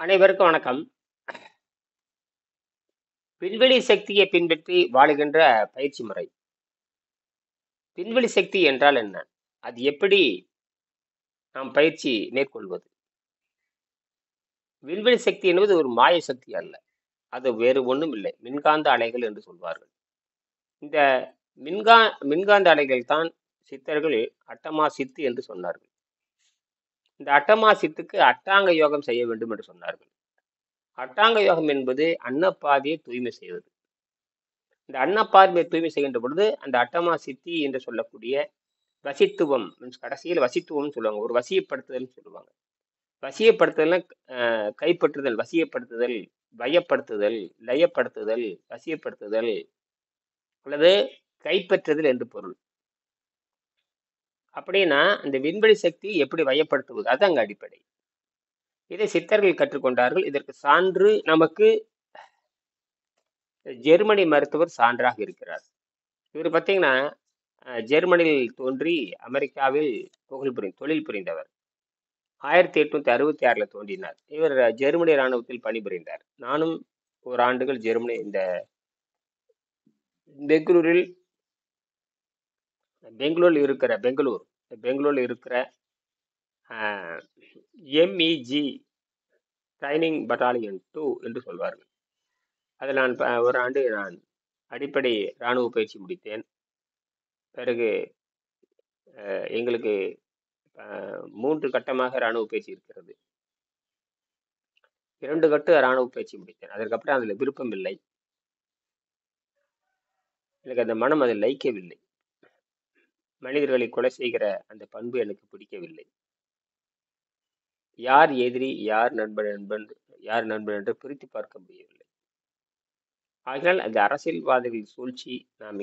அனைவருக்கும் வணக்கம். விண்வெளி சக்தியை பின்பற்றி வாழுகின்ற பயிற்சி முறை. விண்வெளி சக்தி என்றால் என்ன? அது எப்படி நாம் பயிற்சி மேற்கொள்வது? விண்வெளி சக்தி என்பது ஒரு மாய சக்தி அல்ல. அது வேறு ஒண்ணும் இல்லை. மின்காந்த அலைகள் என்று சொல்வார்கள். இந்த மின்கா மின்காந்த அலைகள் தான் சித்தர்கள் அட்டமா சித்து என்று சொன்னார்கள். இந்த அட்டமா சித்துக்கு அட்டாங்க யோகம் செய்ய வேண்டும் என்று சொன்னார்கள். அட்டாங்க யோகம் என்பது அன்னப்பாதையை தூய்மை செய்வது. இந்த அன்னப்பார்வை தூய்மை செய்கின்ற பொழுது அந்த அட்டமா சித்தி என்று சொல்லக்கூடிய வசித்துவம் மீன்ஸ் கடைசியில் வசித்துவம்னு சொல்லுவாங்க. ஒரு வசியப்படுத்துதல்னு சொல்லுவாங்க. வசியப்படுத்துதல்னா கைப்பற்றுதல், வசியப்படுத்துதல், வயப்படுத்துதல், லயப்படுத்துதல், வசியப்படுத்துதல் அல்லது கைப்பற்றுதல் என்று பொருள். அப்படின்னா இந்த விண்வெளி சக்தி எப்படி வயப்படுத்துவது? அது அங்க அடிப்படை. இதை சித்தர்கள் கற்றுக்கொண்டார்கள். இதற்கு சான்று நமக்கு ஜெர்மனி மருத்துவர் சான்றாக இருக்கிறார். இவர் பார்த்தீங்கன்னா ஜெர்மனியில் தோன்றி அமெரிக்காவில் தொழில் புரிந்தவர். 1866ல தோன்றினார். இவர் ஜெர்மனி இராணுவத்தில் பணிபுரிந்தார். நானும் ஓராண்டுகள் ஜெர்மனி பெங்களூரில் பெங்களூரில் இருக்கிற எம்இஜி ட்ரைனிங் பட்டாலியன் 2 என்று சொல்வார்கள். அதில் நான் ஒரு ஆண்டு நான் அடிப்படை இராணுவ பயிற்சி முடித்தேன். பிறகு எங்களுக்கு 3 கட்டமாக இராணுவ பயிற்சி இருக்கிறது. 2 கட்ட இராணுவ பயிற்சி முடித்தேன். அதற்கப்புறம் அதில் விருப்பம் இல்லை. எனக்கு அந்த மனம் அதில் லயிக்கவில்லை. மனிதர்களை கொலை செய்கிற அந்த பண்பு எனக்கு பிடிக்கவில்லை. யார் எதிரி, யார் நண்பன் என்று பிரித்து பார்க்க முடியவில்லை. ஆகையால் அந்த அரசியல்வாதிகளின் சூழ்ச்சி நாம்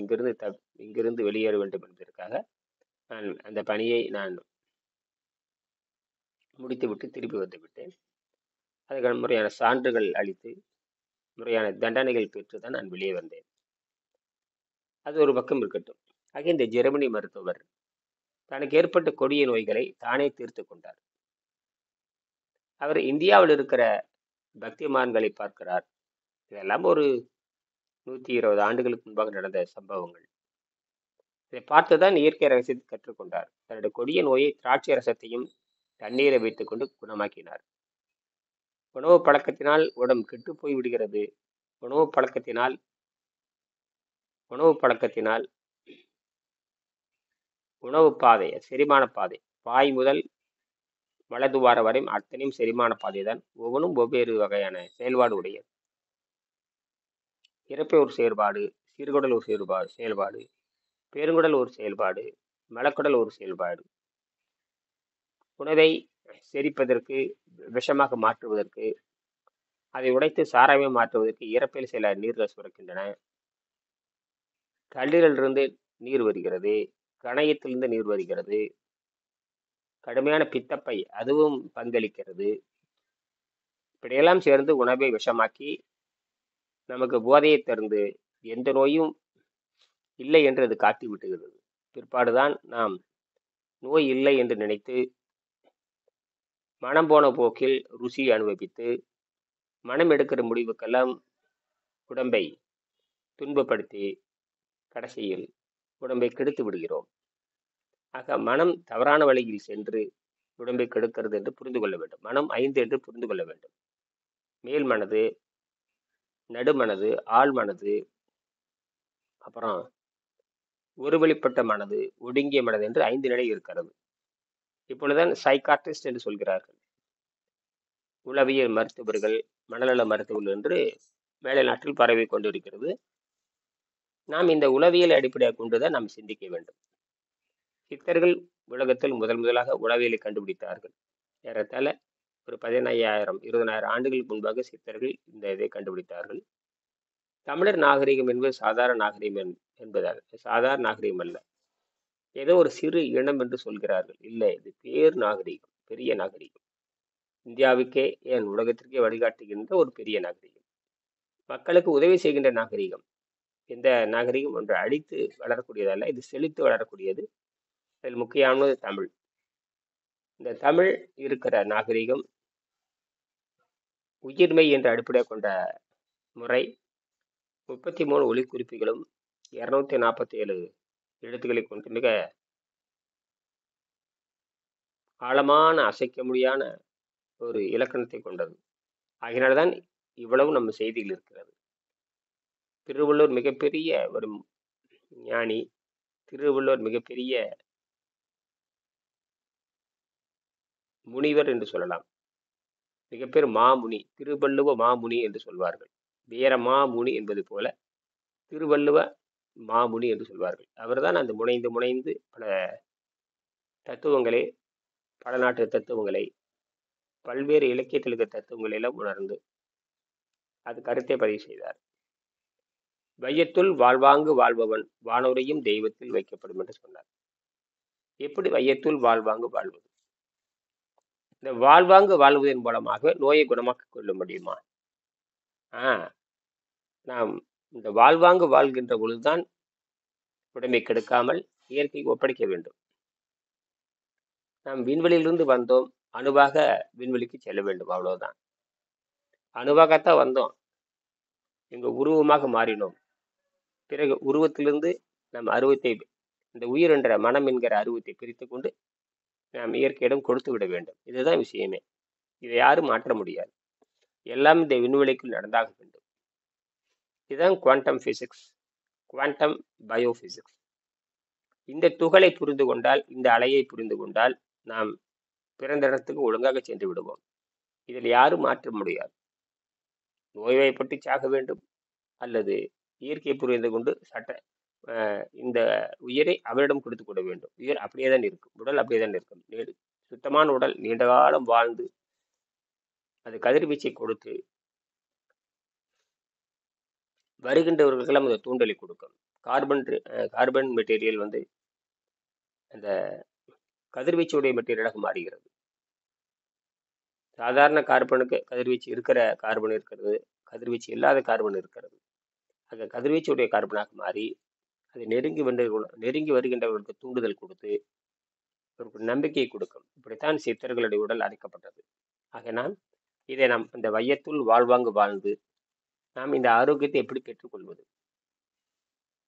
இங்கிருந்து வெளியேற வேண்டும் என்பதற்காக நான் அந்த பணியை முடித்துவிட்டு திருப்பி வந்து விட்டேன். அதுக்கான முறையான சான்றுகள் அளித்து முறையான தண்டனைகள் பெற்றுதான் நான் வெளியே வந்தேன். அது ஒரு பக்கம் இருக்கட்டும். ஆக இந்த ஜெர்மனி மருத்துவர் தனக்கு ஏற்பட்ட கொடிய நோய்களை தானே தீர்த்து கொண்டார். அவர் இந்தியாவில் இருக்கிற பக்திமான்களை பார்க்கிறார். இதெல்லாம் ஒரு 120 ஆண்டுகளுக்கு முன்பாக நடந்த சம்பவங்கள். இதை பார்த்துதான் இயற்கை ரகசியத்தை கற்றுக்கொண்டார். தன்னுடைய கொடிய நோயை திராட்சை ரசத்தையும் தண்ணீரை வைத்துக் கொண்டு குணமாக்கினார். உணவு பழக்கத்தினால் உடம்பு கெட்டு போய் விடுகிறது. உணவு பழக்கத்தினால் உணவு பாதை, செரிமான பாதை, வாய் முதல் வலதுவார வரை அத்தனையும் செரிமான பாதை தான். ஒவ்வொன்றும் வெவ்வேறு வகையான செயல்பாடு உடையது. இரைப்பை ஒரு செயல்பாடு, சிறுகுடல் ஒரு செயல்பாடு, பெருங்குடல் ஒரு செயல்பாடு, மலக்குடல் ஒரு செயல்பாடு. உணவை செரிப்பதற்கு, விஷமாக மாற்றுவதற்கு, அதை உடைத்து சாராயமாக மாற்றுவதற்கு இரைப்பையில் சில நீர்கள் சுரக்கின்றன. கல்லீரலிருந்து நீர் வருகிறது, கணையத்திலிருந்து நீர் வருகிறது, கடுமையான பித்தப்பை அதுவும் பங்களிக்கிறது. இப்படியெல்லாம் சேர்ந்து உணவை விஷமாக்கி நமக்கு போதையை தருந்து எந்த நோயும் இல்லை என்று அது காட்டி விட்டுகிறது. பிற்பாடுதான் நாம் நோய் இல்லை என்று நினைத்து மனம் போன போக்கில் ருசியை அனுபவித்து மனம் எடுக்கிற முடிவுக்கெல்லாம் உடம்பை துன்பப்படுத்தி கடைசியில் உடம்பை கெடுத்து விடுகிறோம். ஆக மனம் தவறான வழியில் சென்று உடம்பை கெடுக்கிறது என்று புரிந்து கொள்ள வேண்டும். மனம் 5 என்று புரிந்து கொள்ள வேண்டும். மேல் மனது, நடுமனது, ஆழ் மனது, அப்புறம் ஒருவழிப்பட்ட மனது, ஒடுங்கிய மனது என்று 5 நிலை இருக்கிறது. இப்பொழுதுதான் சைக்காட்ரிஸ்ட் என்று சொல்கிறார்கள். உளவியல் மருத்துவர்கள், மனநல மருத்துவர்கள் என்று மேலை நாட்டில் பரவி கொண்டிருக்கிறது. நாம் இந்த உளவியல் அடிப்படையாக கொண்டுதான் நாம் சிந்திக்க வேண்டும். சித்தர்கள் உலகத்தில் முதலாக உளவியலை கண்டுபிடித்தார்கள். ஏறத்தாழ ஒரு 15,000 20,000 ஆண்டுகளுக்கு முன்பாக சித்தர்கள் இந்த இதை கண்டுபிடித்தார்கள். தமிழர் நாகரிகம் என்பது சாதாரண நாகரிகம் அல்ல. ஏதோ ஒரு சிறு இனம் என்று சொல்கிறார்கள். இல்லை, இது நாகரிகம், பெரிய நாகரிகம். இந்தியாவுக்கே ஏன் உலகத்திற்கே வழிகாட்டுகின்ற ஒரு பெரிய நாகரிகம். மக்களுக்கு உதவி செய்கின்ற நாகரிகம். எந்த நாகரிகம் ஒன்று அழித்து வளரக்கூடியதல்ல, இது செழித்து வளரக்கூடியது. அதில் முக்கியமானது தமிழ். இந்த தமிழ் இருக்கிற நாகரிகம் உயிர்மை என்ற அடிப்படையாக கொண்ட முறை 33 ஒலிக்குறிப்புகளும் 247 எழுத்துக்களை கொண்டு மிக ஆழமான அசைக்க முடியாத ஒரு இலக்கணத்தை கொண்டது. ஆகினால்தான் இவ்வளவு நம்ம செய்தியில் இருக்கிறது. திருவள்ளுவர் மிகப்பெரிய ஒரு ஞானி, திருவள்ளுவர் மிகப்பெரிய முனிவர் என்று சொல்லலாம். மிகப்பெரிய மாமுனி, திருவள்ளுவ மாமுனி என்று சொல்வார்கள். வீர மாமுனி என்பது போல திருவள்ளுவ மாமுனி என்று சொல்வார்கள். அவர்தான் அந்த முனைந்து முனைந்து பல தத்துவங்களை, பல நாட்டு தத்துவங்களை, பல்வேறு இலக்கியத்தில் இருக்கிற தத்துவங்களை எல்லாம் உணர்ந்து அது கருத்தை பதிவு செய்தார். வையத்துள் வாழ்வாங்கு வாழ்பவன் வானோரையும் தெய்வத்தில் வைக்கப்படும் என்று சொன்னார். எப்படி வையத்துள் வாழ்வாங்கு வாழ்வது? இந்த வாழ்வாங்கு வாழ்வதன் மூலமாக நோயை குணமாக்கிக் கொள்ள முடியுமா? நாம் இந்த வாழ்வாங்கு வாழ்கின்ற பொழுதுதான் உடம்பை கெடுக்காமல் இயற்கைக்கு ஒப்படைக்க வேண்டும். நாம் விண்வெளியிலிருந்து வந்தோம், அணுவாக விண்வெளிக்கு செல்ல வேண்டும், அவ்வளவுதான். அணுவாகத்தான் வந்தோம், இங்க உருவமாக மாறினோம். பிறகு உருவத்திலிருந்து நம் அருவத்தை, இந்த உயிர் என்ற மனம் என்கிற அருவத்தை பிரித்து கொண்டு நாம் இயற்கையிடம் கொடுத்து விட வேண்டும். இதுதான் விஷயமே. இதை யாரும் மாற்ற முடியாது. எல்லாம் இந்த விண்வெளிக்குள் நடந்தாக வேண்டும். இதுதான் குவாண்டம் பிசிக்ஸ், குவாண்டம் பயோபிசிக்ஸ். இந்த துகளை புரிந்து கொண்டால், இந்த அலையை புரிந்து கொண்டால் நாம் பிறந்த இடத்துக்கு ஒழுங்காக சென்று விடுவோம். இதில் யாரும் மாற்ற முடியாது. நோய்வாய்ப்பட்டு சாக வேண்டும் அல்லது இயற்கையை புரிந்து கொண்டு இந்த உயிரை அவரிடம் கொடுத்து கொள்ள வேண்டும். உயிர் அப்படியே தான் இருக்கும், உடல் அப்படியே தான் இருக்கும். சுத்தமான உடல் நீண்ட காலம் வாழ்ந்து அது கதிர்வீச்சை கொடுத்து வருகின்றவர்களுக்கெல்லாம் அந்த தூண்டலை கொடுக்கும். கார்பன் மெட்டீரியல் வந்து அந்த கதிர்வீச்சுடைய மெட்டீரியலாக மாறுகிறது. சாதாரண கார்பனுக்கு கதிர்வீச்சு இருக்கிற கார்பன் இருக்கிறது, கதிர்வீச்சு இல்லாத கார்பன் இருக்கிறது. அந்த கதிர்வீச்சுடைய கார்பனாக மாறி அதை நெருங்கி வருகின்றவர்களுக்கு தூண்டுதல் கொடுத்து ஒரு நம்பிக்கையை கொடுக்கும். இப்படித்தான் சித்தர்களுடைய உடல் அழைக்கப்பட்டது. ஆக நாம் இந்த வையத்துள் வாழ்வாங்கு வாழ்ந்து நாம் இந்த ஆரோக்கியத்தை எப்படி பெற்றுக்கொள்வது?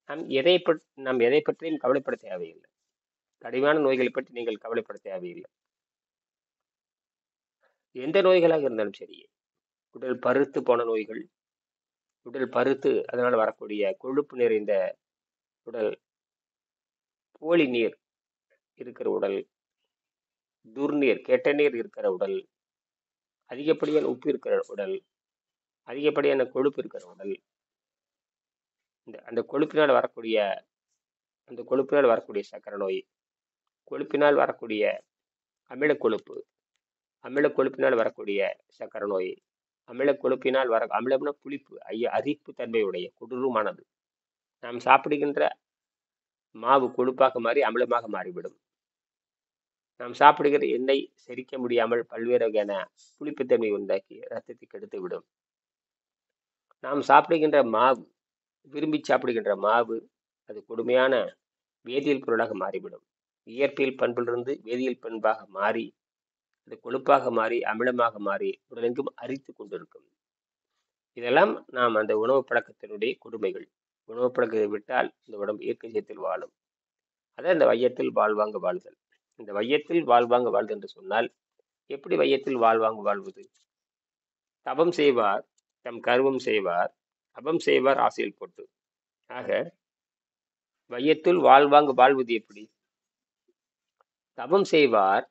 நாம் எதை பற்றியும் கவலைப்பட தேவையில்லை. கடுமையான நோய்களை பற்றி நீங்கள் கவலைப்பட தேவையில்லை. எந்த நோய்களாக இருந்தாலும் சரி, உடல் பருத்து போன நோய்கள், உடல் பருத்து அதனால் வரக்கூடிய கொழுப்பு நிறைந்த உடல், போலி நீர் இருக்கிற உடல், துர்நீர் கெட்ட நீர் இருக்கிற உடல், அதிகப்படியான உப்பு இருக்கிற உடல், அதிகப்படியான கொழுப்பு இருக்கிற உடல், அந்த கொழுப்பினால் வரக்கூடிய சக்கரை நோய், கொழுப்பினால் வரக்கூடிய அமில கொழுப்பினால் வரக்கூடிய சக்கரை நோய், அமில கொழுப்பினால் அமிலம்னா புளிப்பு, அரிப்பு தன்மையுடைய கொடூரமானது. நாம் சாப்பிடுகின்ற மாவு கொழுப்பாக மாறி அமிலமாக மாறிவிடும். நாம் சாப்பிடுகிற எண்ணெய் செரிக்க முடியாமல் பல்வேறு வகையான புளிப்புத்தன்மை உண்டாக்கி ரத்தத்தை கெடுத்து விடும். நாம் சாப்பிடுகின்ற மாவு, விரும்பி சாப்பிடுகின்ற மாவு, அது கொடுமையான வேதியியல் பொருளாக மாறிவிடும். இயற்பியல் பண்பிலிருந்து வேதியியல் பண்பாக மாறி அது கொழுப்பாக மாறி அமிலமாக மாறி உடலெங்கும் அரித்து கொண்டிருக்கும். இதெல்லாம் நாம் அந்த உணவு பழக்கத்தினுடைய கொடுமைகள். உணவு பழக்கத்தை விட்டால் இந்த உடம்பு இயற்கை ஜெயத்தில் வாழும். அதான் இந்த வையத்தில் வாழ்வாங்க வாழ்தல். இந்த வையத்தில் வாழ்வாங்க வாழ்தல் என்று சொன்னால் எப்படி வையத்தில் வாழ்வாங்க வாழ்வது? தபம் செய்வார் தம் கர்வம் செய்வார், தபம் செய்வார் ஆசையில் போட்டு. ஆக வையத்தில் வாழ்வாங்க வாழ்வது எப்படி? தபம் செய்வார்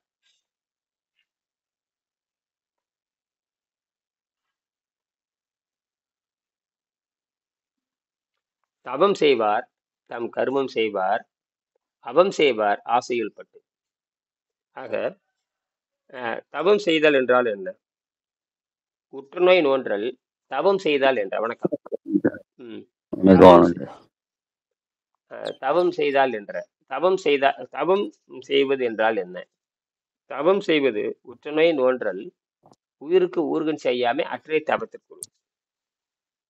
தவம் செய்வார் தம் கர்மம் செய்வார், அவம் செய்வார் ஆசையில் பட்டு. ஆக தவம் செய்தல் என்றால் என்ன? உற்றுநோய் நோன்றல் தவம் செய்தால் என்ற. வணக்கம். தவம் செய்தால் என்ற தவம் செய்வது என்றால் என்ன? தவம் செய்வது உற்றுநோய் நோன்றல் உயிருக்கு ஊர்கன் செய்யாம அற்றை தவத்திற்குள்.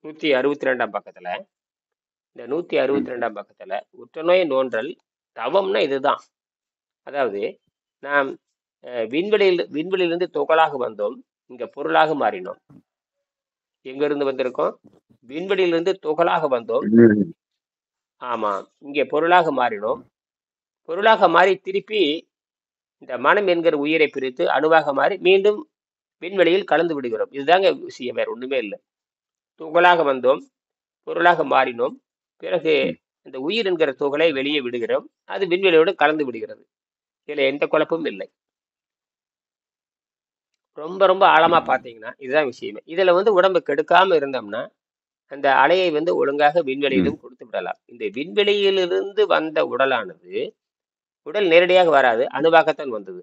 162ஆம் பக்கத்துல, இந்த 162ஆம் பக்கத்துல உற்றுநோய் நோன்றல் தவம்னா இதுதான். அதாவது நாம் விண்வெளியிலிருந்து துகளாக வந்தோம், இங்க பொருளாக மாறினோம். எங்க இருந்து வந்திருக்கோம்? விண்வெளியிலிருந்து துகளாக வந்தோம். ம். ஆமா. இங்கே பொருளாக மாறினோம். பொருளாக மாறி திருப்பி இந்த மனம் என்கிற உயிரை பிரித்து அணுவாக மாறி மீண்டும் விண்வெளியில் கலந்து விடுகிறோம். இதுதாங்க விஷயம். வேற ஒண்ணுமே இல்லை. துகளாக வந்தோம், பொருளாக மாறினோம். பிறகு ம். இந்த உயிர் என்கிற துகளை வெளியே விடுகிறோம். அது விண்வெளியோடு கலந்து விடுகிறது. இதுல எந்த குழப்பமும் இல்லை. ரொம்ப ரொம்ப ஆழமா பார்த்தீங்கன்னா இதுதான் விஷயமே. இதுல வந்து உடம்பு கெடுக்காம இருந்தோம்னா அந்த அலையை வந்து ஒழுங்காக ம். விண்வெளியிலும் கொடுத்து விடலாம். இந்த விண்வெளியிலிருந்து வந்த உடலானது உடல் நேரடியாக வராது, அணுவாகத்தான் வந்தது.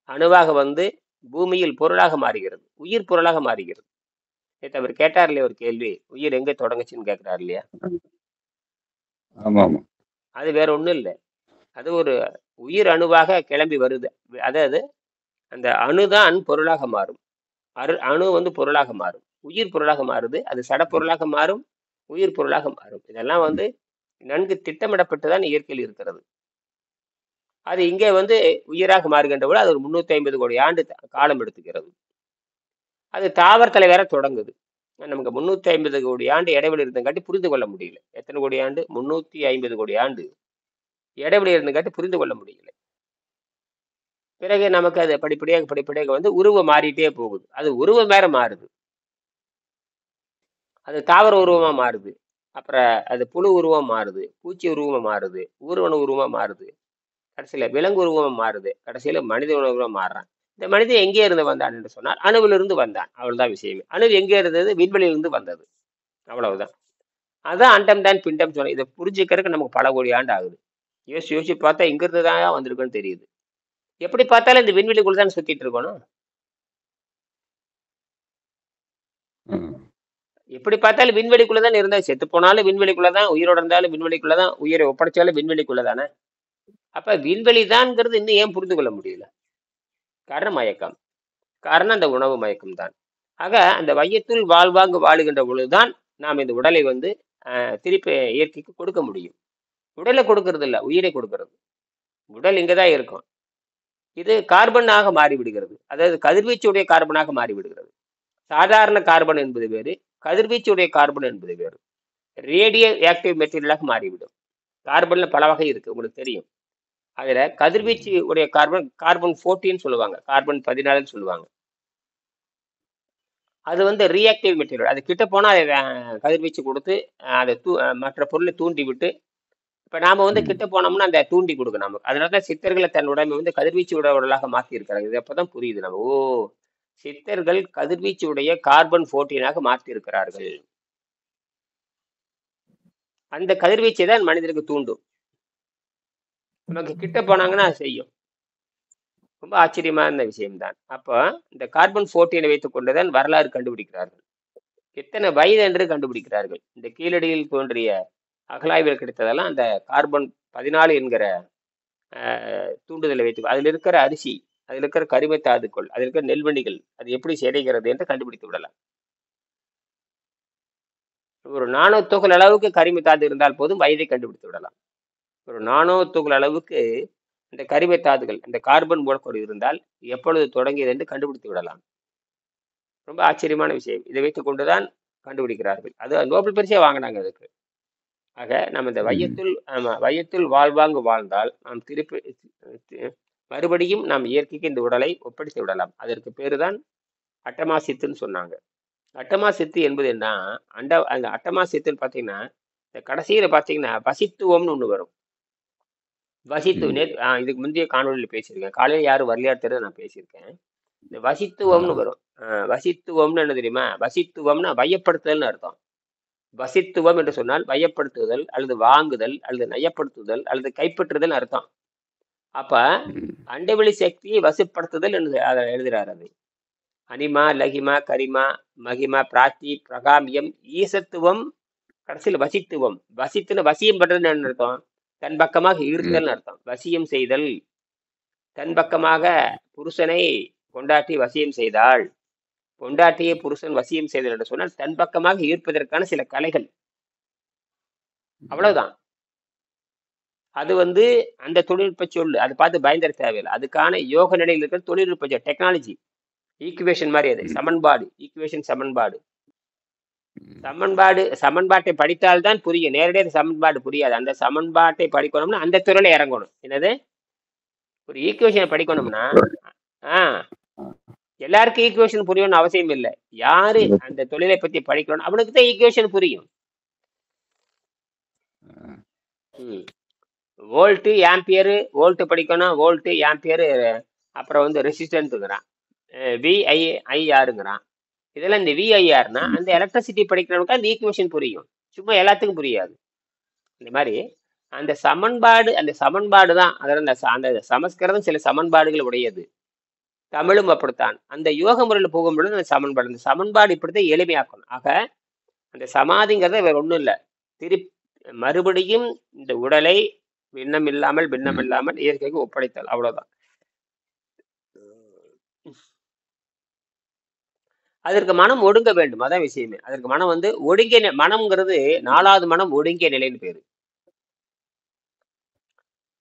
அணுவாக வந்து பூமியில் பொருளாக மாறுகிறது, உயிர் பொருளாக மாறுகிறது. நேத்து அவர் கேட்டார் இல்லையா ஒரு கேள்வி, உயிர் எங்க தொடங்குச்சுன்னு கேட்கிறார் இல்லையா? ஆமா ஆமா. அது வேற ஒண்ணும் இல்லை. அது ஒரு உயிர் அணுவாக கிளம்பி வருது. அதாவது அந்த அணுதான் பொருளாக மாறும். அணு வந்து பொருளாக மாறும், உயிர் பொருளாக மாறுது. அது சடப்பொருளாக மாறும், உயிர் பொருளாக மாறும். இதெல்லாம் ம். வந்து நன்கு திட்டமிடப்பட்டுதான் இயற்கையில் இருக்கிறது. அது இங்கே வந்து உயிராக மாறுகின்ற போது அது ஒரு 350 கோடி ஆண்டு காலம் எடுத்துக்கிறது. அது தாவரத்துல வேற தொடங்குது. நமக்கு 350 கோடி ஆண்டு இடைவெளி இருந்தங்காட்டி புரிந்து கொள்ள முடியல. எத்தனை கோடி ஆண்டு? 350 கோடி ஆண்டு இடைவெளி இருந்தங்காட்டி புரிந்து கொள்ள முடியல. பிறகு நமக்கு அது படிப்படியாக படிப்படியாக வந்து உருவம் மாறிட்டே போகுது. அது உருவம் வேற மாறுது. அது தாவர உருவமா மாறுது. அப்புறம் அது புழு உருவம் மாறுது, பூச்சி உருவமா மாறுது, ஊர்வன உருவமா மாறுது. கடைசியில விலங்கு உருவமா மாறுது. கடைசியில மனித உருவமா மாறுறான். இந்த மனிதன் எங்கே இருந்து வந்தான் என்று சொன்னால் அணுவிலிருந்து வந்தான். அவ்வளவுதான் விஷயமே. அணு எங்கே இருந்தது? விண்வெளியிலிருந்து வந்தது. அவ்வளவுதான். அதான் அண்டம் தான் பிண்டம் சொன்னேன். இதை புரிஞ்சுக்கிறதுக்கு நமக்கு பல கோடி ஆண்டு ஆகுது. யோசிச்சு யோசிச்சு பார்த்தா இங்க இருந்து தான் வந்திருக்குன்னு தெரியுது. எப்படி பார்த்தாலும் இந்த விண்வெளிக்குள்ள தான் சுத்திட்டு இருக்கணும். ம். எப்படி பார்த்தாலும் விண்வெளிக்குள்ள தான் இருந்தா, செத்து போனாலும் விண்வெளிக்குள்ள தான், உயிரோட இருந்தாலும் விண்வெளிக்குள்ள தான், உயிரை ஒப்படைச்சாலும் விண்வெளிக்குள்ள தானே. அப்ப விண்வெளி தான்ங்கிறது இன்னும் ஏன் புரிந்து கொள்ள முடியல? காரணம் மயக்கம். காரணம் அந்த உணவு மயக்கம் தான். ஆக அந்த வையத்துள் வாழ்வாங்கு வாழுகின்ற பொழுதுதான் நாம் இந்த உடலை வந்து திருப்பி இயற்கைக்கு கொடுக்க முடியும். உடலை கொடுக்கறது இல்ல, உயிரை கொடுக்கிறது. உடல் இங்கதான் இருக்கும். இது கார்பனாக மாறிவிடுகிறது. அதாவது கதிர்வீச்சுடைய கார்பனாக மாறிவிடுகிறது. சாதாரண கார்பன் என்பது வேறு, கதிர்வீச்சுடைய கார்பன் என்பது வேறு. ரேடியோ ஆக்டிவ் மெட்டீரியலாக மாறிவிடும். கார்பன்ல பல வகை இருக்கு, உங்களுக்கு தெரியும். அதுல கதிர்வீச்சு உடைய கார்பன் கார்பன் 14 சொல்லுவாங்க, கார்பன் 14 சொல்லுவாங்க. அது வந்து ரியாக்டிவ் மெட்டீரியல். அது கிட்ட போனா அதை கதிர்வீச்சு கொடுத்து அதை மற்ற பொருளை தூண்டி விட்டு, இப்ப நாம வந்து ம். கிட்ட போனோம்னா அந்த தூண்டி கொடுக்கும் நமக்கு. அதனாலதான் சித்தர்களை தன் உடம்பை வந்து கதிர்வீச்சு உடலாக மாத்தி இருக்கிறாங்க. இது அப்பதான் புரியுது நம்ம. ஓ, சித்தர்கள் கதிர்வீச்சு உடைய கார்பன் 14 மாற்றி இருக்கிறார்கள். அந்த கதிர்வீச்சை தான் மனிதனுக்கு தூண்டும். நமக்கு கிட்ட போனாங்கன்னா அது செய்யும். ரொம்ப ஆச்சரியமான விஷயம்தான். அப்போ இந்த கார்பன் 14 வைத்துக் கொண்டுதான் வரலாறு கண்டுபிடிக்கிறார்கள். எத்தனை வயது என்று கண்டுபிடிக்கிறார்கள். இந்த கீழடியில் தோன்றிய அகழாய்வில் கிடைத்ததெல்லாம் அந்த கார்பன் 14 என்கிற தூண்டுதலை வைத்து அதில் இருக்கிற அரிசி, அதில் இருக்கிற கரிம தாதுக்கள், அதில் இருக்கிற நெல்வணிகள் அது எப்படி சிதைகிறது என்று கண்டுபிடித்து விடலாம். ஒரு நானோ துகள் அளவுக்கு கரிம தாது இருந்தால் போதும் வயதை கண்டுபிடித்து விடலாம். ஒரு நானோ துகள் அளவுக்கு இந்த கரிம தாதுகள், இந்த கார்பன் மூலக்கூறு இருந்தால் எப்பொழுது தொடங்கியது என்று கண்டுபிடித்து விடலாம். ரொம்ப ஆச்சரியமான விஷயம். இதை வைத்துக் கொண்டுதான் கண்டுபிடிக்கிறார்கள். அது நோபல் பரிசே வாங்கினாங்க அதுக்கு. ஆக நம்ம இந்த ம். வையத்துள், ஆமா, வையத்துள் வாழ்வாங்கு வாழ்ந்தால் நாம் திருப்பி மறுபடியும் நாம் இயற்கைக்கு இந்த உடலை ஒப்படைத்து விடலாம். அதற்கு பேருதான் அட்டமா சித்துன்னு சொன்னாங்க. அட்டமா சித்து என்பது என்ன? அந்த அட்டமா சித்துன்னு பாத்தீங்கன்னா இந்த கடைசியில பாத்தீங்கன்னா வசித்துவம்னு ஒண்ணு வரும். ம். இதுக்கு முந்தைய காணொலியில் பேசியிருக்கேன். காலையில் யாரும் வரலையா தெரியாது, நான் பேசியிருக்கேன். இந்த ஆ. வசித்துவம்னு வரும். வசித்துவம்னு என்ன தெரியுமா? வசித்துவம்னா வையப்படுத்துதல்னு அர்த்தம். வசித்துவம் என்று சொன்னால் வயப்படுத்துதல் அல்லது வாங்குதல் அல்லது நயப்படுத்துதல் அல்லது கைப்பற்றுதல் அர்த்தம். அப்ப ம். அண்டவெளி சக்தியை வசப்படுத்துதல் என்று அதை எழுதுறாரு. அது அனிமா, லகிமா, கரிமா, மகிமா, பிராத்தி, பிரகாமியம், ஈசத்துவம், கடைசியில் வசித்துவம். வசித்துன்னு வசியம் பண்றதுன்னு என்ன அர்த்தம்? தன் பக்கமாக ம். ஈர்த்தல் அர்த்தம். வசியம் செய்தல். தன் பக்கமாக புருஷனை கொண்டாட்டி வசியம் செய்தாள். பொண்டாட்டியை புருஷன் வசியம் செய்தல் என்று சொன்னால் தன் பக்கமாக ஈர்ப்பதற்கான சில கலைகள். அவ்வளவுதான். அது வந்து அந்த தொழில்நுட்ப சொல்லு. அதை பார்த்து பயந்துட தேவையில்லை. அதுக்கான யோக நிலையில் இருக்கிற தொழில்நுட்ப டெக்னாலஜி. ஈக்குவேஷன் மாதிரி அது ம், சமன்பாடு, ஈக்குவேஷன் சமன்பாடு. ம். சமன்பாட்டை படித்தால்தான் புரியும். நேரடியாக சமன்பாடு புரியாது. அந்த சமன்பாட்டை படிக்கணும்னா அந்த துறையில இறங்கணும். என்னது, ஒரு ஈக்குவேஷனை படிக்கணும்னா ஆ எல்லாருக்கும் ஈக்குவேஷன் புரியணும்னு அவசியம் இல்லை. யாரு இந்த அந்த தொழிலை பத்தி படிக்கணும் அவனுக்கு தான் ஈக்குவேஷன் புரியும். ம். வோல்ட் ஆம்பியர், வோல்ட் படிக்கணும், வோல்ட் ஆம்பியர், அப்புறம் வந்து ரெசிஸ்டன்ட்டுங்கிறான், விஐஆருங்கிறான். இதெல்லாம் இந்த விஐஆர்னா ம், அந்த எலக்ட்ரிசிட்டி படிக்கிறவனுக்கு அந்த ஈக்குவேஷன் புரியும். சும்மா எல்லாத்துக்கும் புரியாது. இந்த மாதிரி அந்த சமன்பாடு தான் அதில் அந்த சமஸ்கிருதம் சில சமன்பாடுகள் உடையது. தமிழும் அப்படித்தான். அந்த யோக முறையில் போகும்பொழுது அந்த சமன்பாடு இப்படித்தான் எளிமையாக்கணும். ஆக அந்த சமாதிங்கிறத வேற ஒன்றும் இல்லை. மறுபடியும் இந்த உடலை பின்னம் ம். இல்லாமல் இயற்கைக்கு ஒப்படைத்தல், அவ்வளவுதான். அதற்கு மனம் ஒடுங்க வேண்டும், அதான் விஷயமே. அதற்கு மனம் வந்து ஒடுங்கிய மனம்ங்கிறது 4வது மனம் ஒடுங்கிய நிலைன்னு பேரு.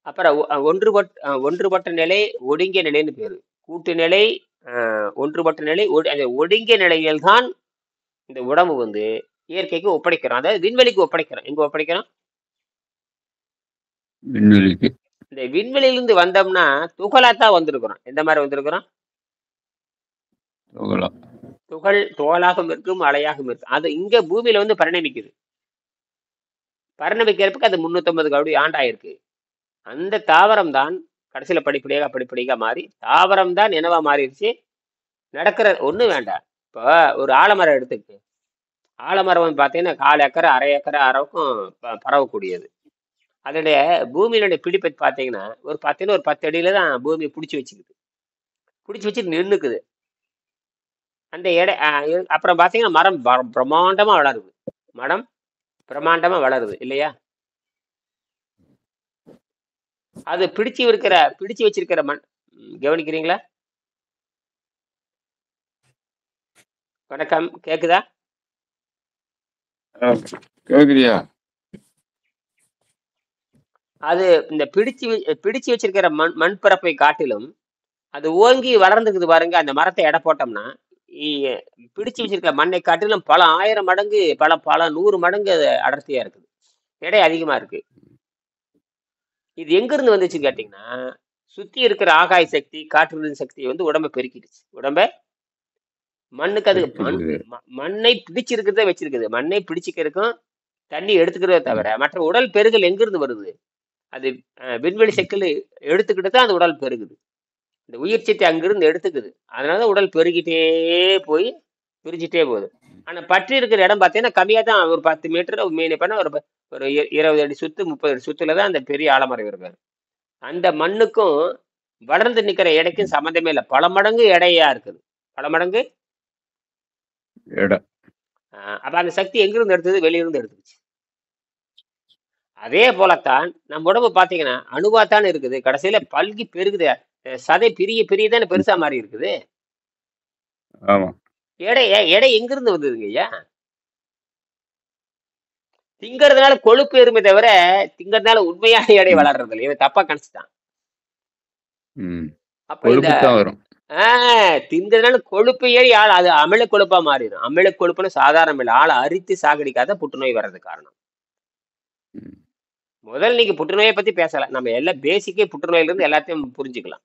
அப்புறம் ஒன்றுபட்ட நிலை ஒடுங்கிய நிலைன்னு பேரு. கூட்டு நிலை, ஒன்றுபட்ட நிலை, அந்த ஒடுங்கிய நிலையில் தான் இந்த உடம்பு வந்து இயற்கைக்கு ஒப்படைக்கிறோம். அதாவது விண்வெளிக்கு ஒப்படைக்கிறோம். எங்க ஒப்படைக்கிறோம்? விண்வெளிக்கு. இந்த விண்வெளியிலிருந்து வந்தோம்னா துகளாத்தான் வந்திருக்கிறோம். எந்த மாதிரி வந்திருக்கிறோம்? போகலாம். துகள் துகளாகவும் இருக்கும், அலையாகவும் இருக்கும். அது இங்க பூமியில வந்து பரிணமிக்குது. பரிணமிக்கிறதுக்கு அது 350 கோடி ஆண்டாயிருக்கு. அந்த தாவரம் தான் கடைசியில படிப்படியாக மாறி தாவரம் தான் என்னவா மாறிடுச்சு. நடக்கிற ஒண்ணு வேண்டாம். இப்போ ஒரு ஆலமரம் எடுத்துக்கு. ஆலமரம் வந்து பார்த்தீங்கன்னா 1/4 ஏக்கர், அரை ஏக்கர் அளவுக்கும் பரவக்கூடியது. அதனுடைய பூமியினுடைய பிடிப்பை பார்த்தீங்கன்னா ஒரு 10 அடியில தான் பூமி பிடிச்சி வச்சுக்குது. பிடிச்சி வச்சு நின்றுக்குது. அந்த அப்புறம் பார்த்தீங்கன்னா மரம் பிரம்மாண்டமா வளருது. மரம் பிரம்மாண்டமா வளருது இல்லையா? அது பிடிச்சு வச்சிருக்கிற மண். கவனிக்கிறீங்களா? வணக்கம், கேக்குதா? கேக்குறியா? அது இந்த பிடிச்சு வச்சிருக்கிற மண் பரப்பை காட்டிலும் அது ஓங்கி வளர்ந்துக்குது பாருங்க. அந்த மரத்தை எடை போட்டோம்னா பிடிச்சு வச்சிருக்கிற மண்ணை காட்டிலும் பல 1000 மடங்கு, பல 100 மடங்கு அது அடர்த்தியா இருக்குது. எடை அதிகமா இருக்கு. இது எங்க இருந்து வந்துச்சுன்னு கேட்டீங்கன்னா, சுத்தி இருக்கிற ஆகாய சக்தி, காற்று சக்தியை வந்து உடம்பை பெருக்கிடுச்சு. மண்ணுக்கு அது மண்ணை பிடிச்சிருக்கிறத வச்சிருக்குது. மண்ணை பிடிச்சிக்கிறதுக்கும் தண்ணி எடுத்துக்கிறத தவிர மற்ற உடல் பெருகல் எங்கிருந்து வருது? அது விண்வெளி சக்தியில் எடுத்துக்கிட்டு தான் அந்த உடல் பெருகுது. இந்த உயிர் சக்தி அங்கிருந்து எடுத்துக்குது. அதனால உடல் பெருகிட்டே போய் பிரிஞ்சுட்டே போகுது. ஆனா பற்றி இருக்கிற இடம் பார்த்தீங்கன்னா கம்மியா தான். ஒரு 10 மீட்டர் மீன் பண்ண ஒரு 20 அடி சுத்து, 30 அடி சுத்துல தான் அந்த பெரிய ஆலமரம் இருக்காரு. அந்த மண்ணுக்கும் வளர்ந்து நிக்கிற எடைக்கும் சம்மந்தமே இல்லை. பல மடங்கு எடையா இருக்குது. பல மடங்கு எடை. அப்ப அந்த சக்தி எங்கிருந்து எடுத்தது? வெளியிருந்து எடுத்துச்சு. அதே போலத்தான் நம்ம உடம்பு பாத்தீங்கன்னா அணுவாத்தான் இருக்குது. கடைசியில பல்கி பெருகுது. சதை பிரியதானே பெருசா மாறி இருக்குது. ஆமா. எடை எங்கிருந்து வந்ததுங்க ஐயா? திங்கறதுனால கொழுப்பு எருமை தவிர திங்கறதுனால உண்மையான எடை வளர்றது இல்லை. இவன் தப்பா கணிச்சுட்டான். அப்ப இந்த வரும். திங்கறதுனால கொழுப்பு ஏறி ஆள் அது அமில கொழுப்பா மாறிடும். அமில கொழுப்புன்னு சாதாரண இல்லை. ஆளை அரித்து சாகடிக்காத புற்றுநோய் வர்றது காரணம். முதல் நீங்க புற்றுநோயை பத்தி பேசலாம். நம்ம எல்லாம் பேசிக்கே புற்றுநோயில இருந்து எல்லாத்தையும் புரிஞ்சுக்கலாம்.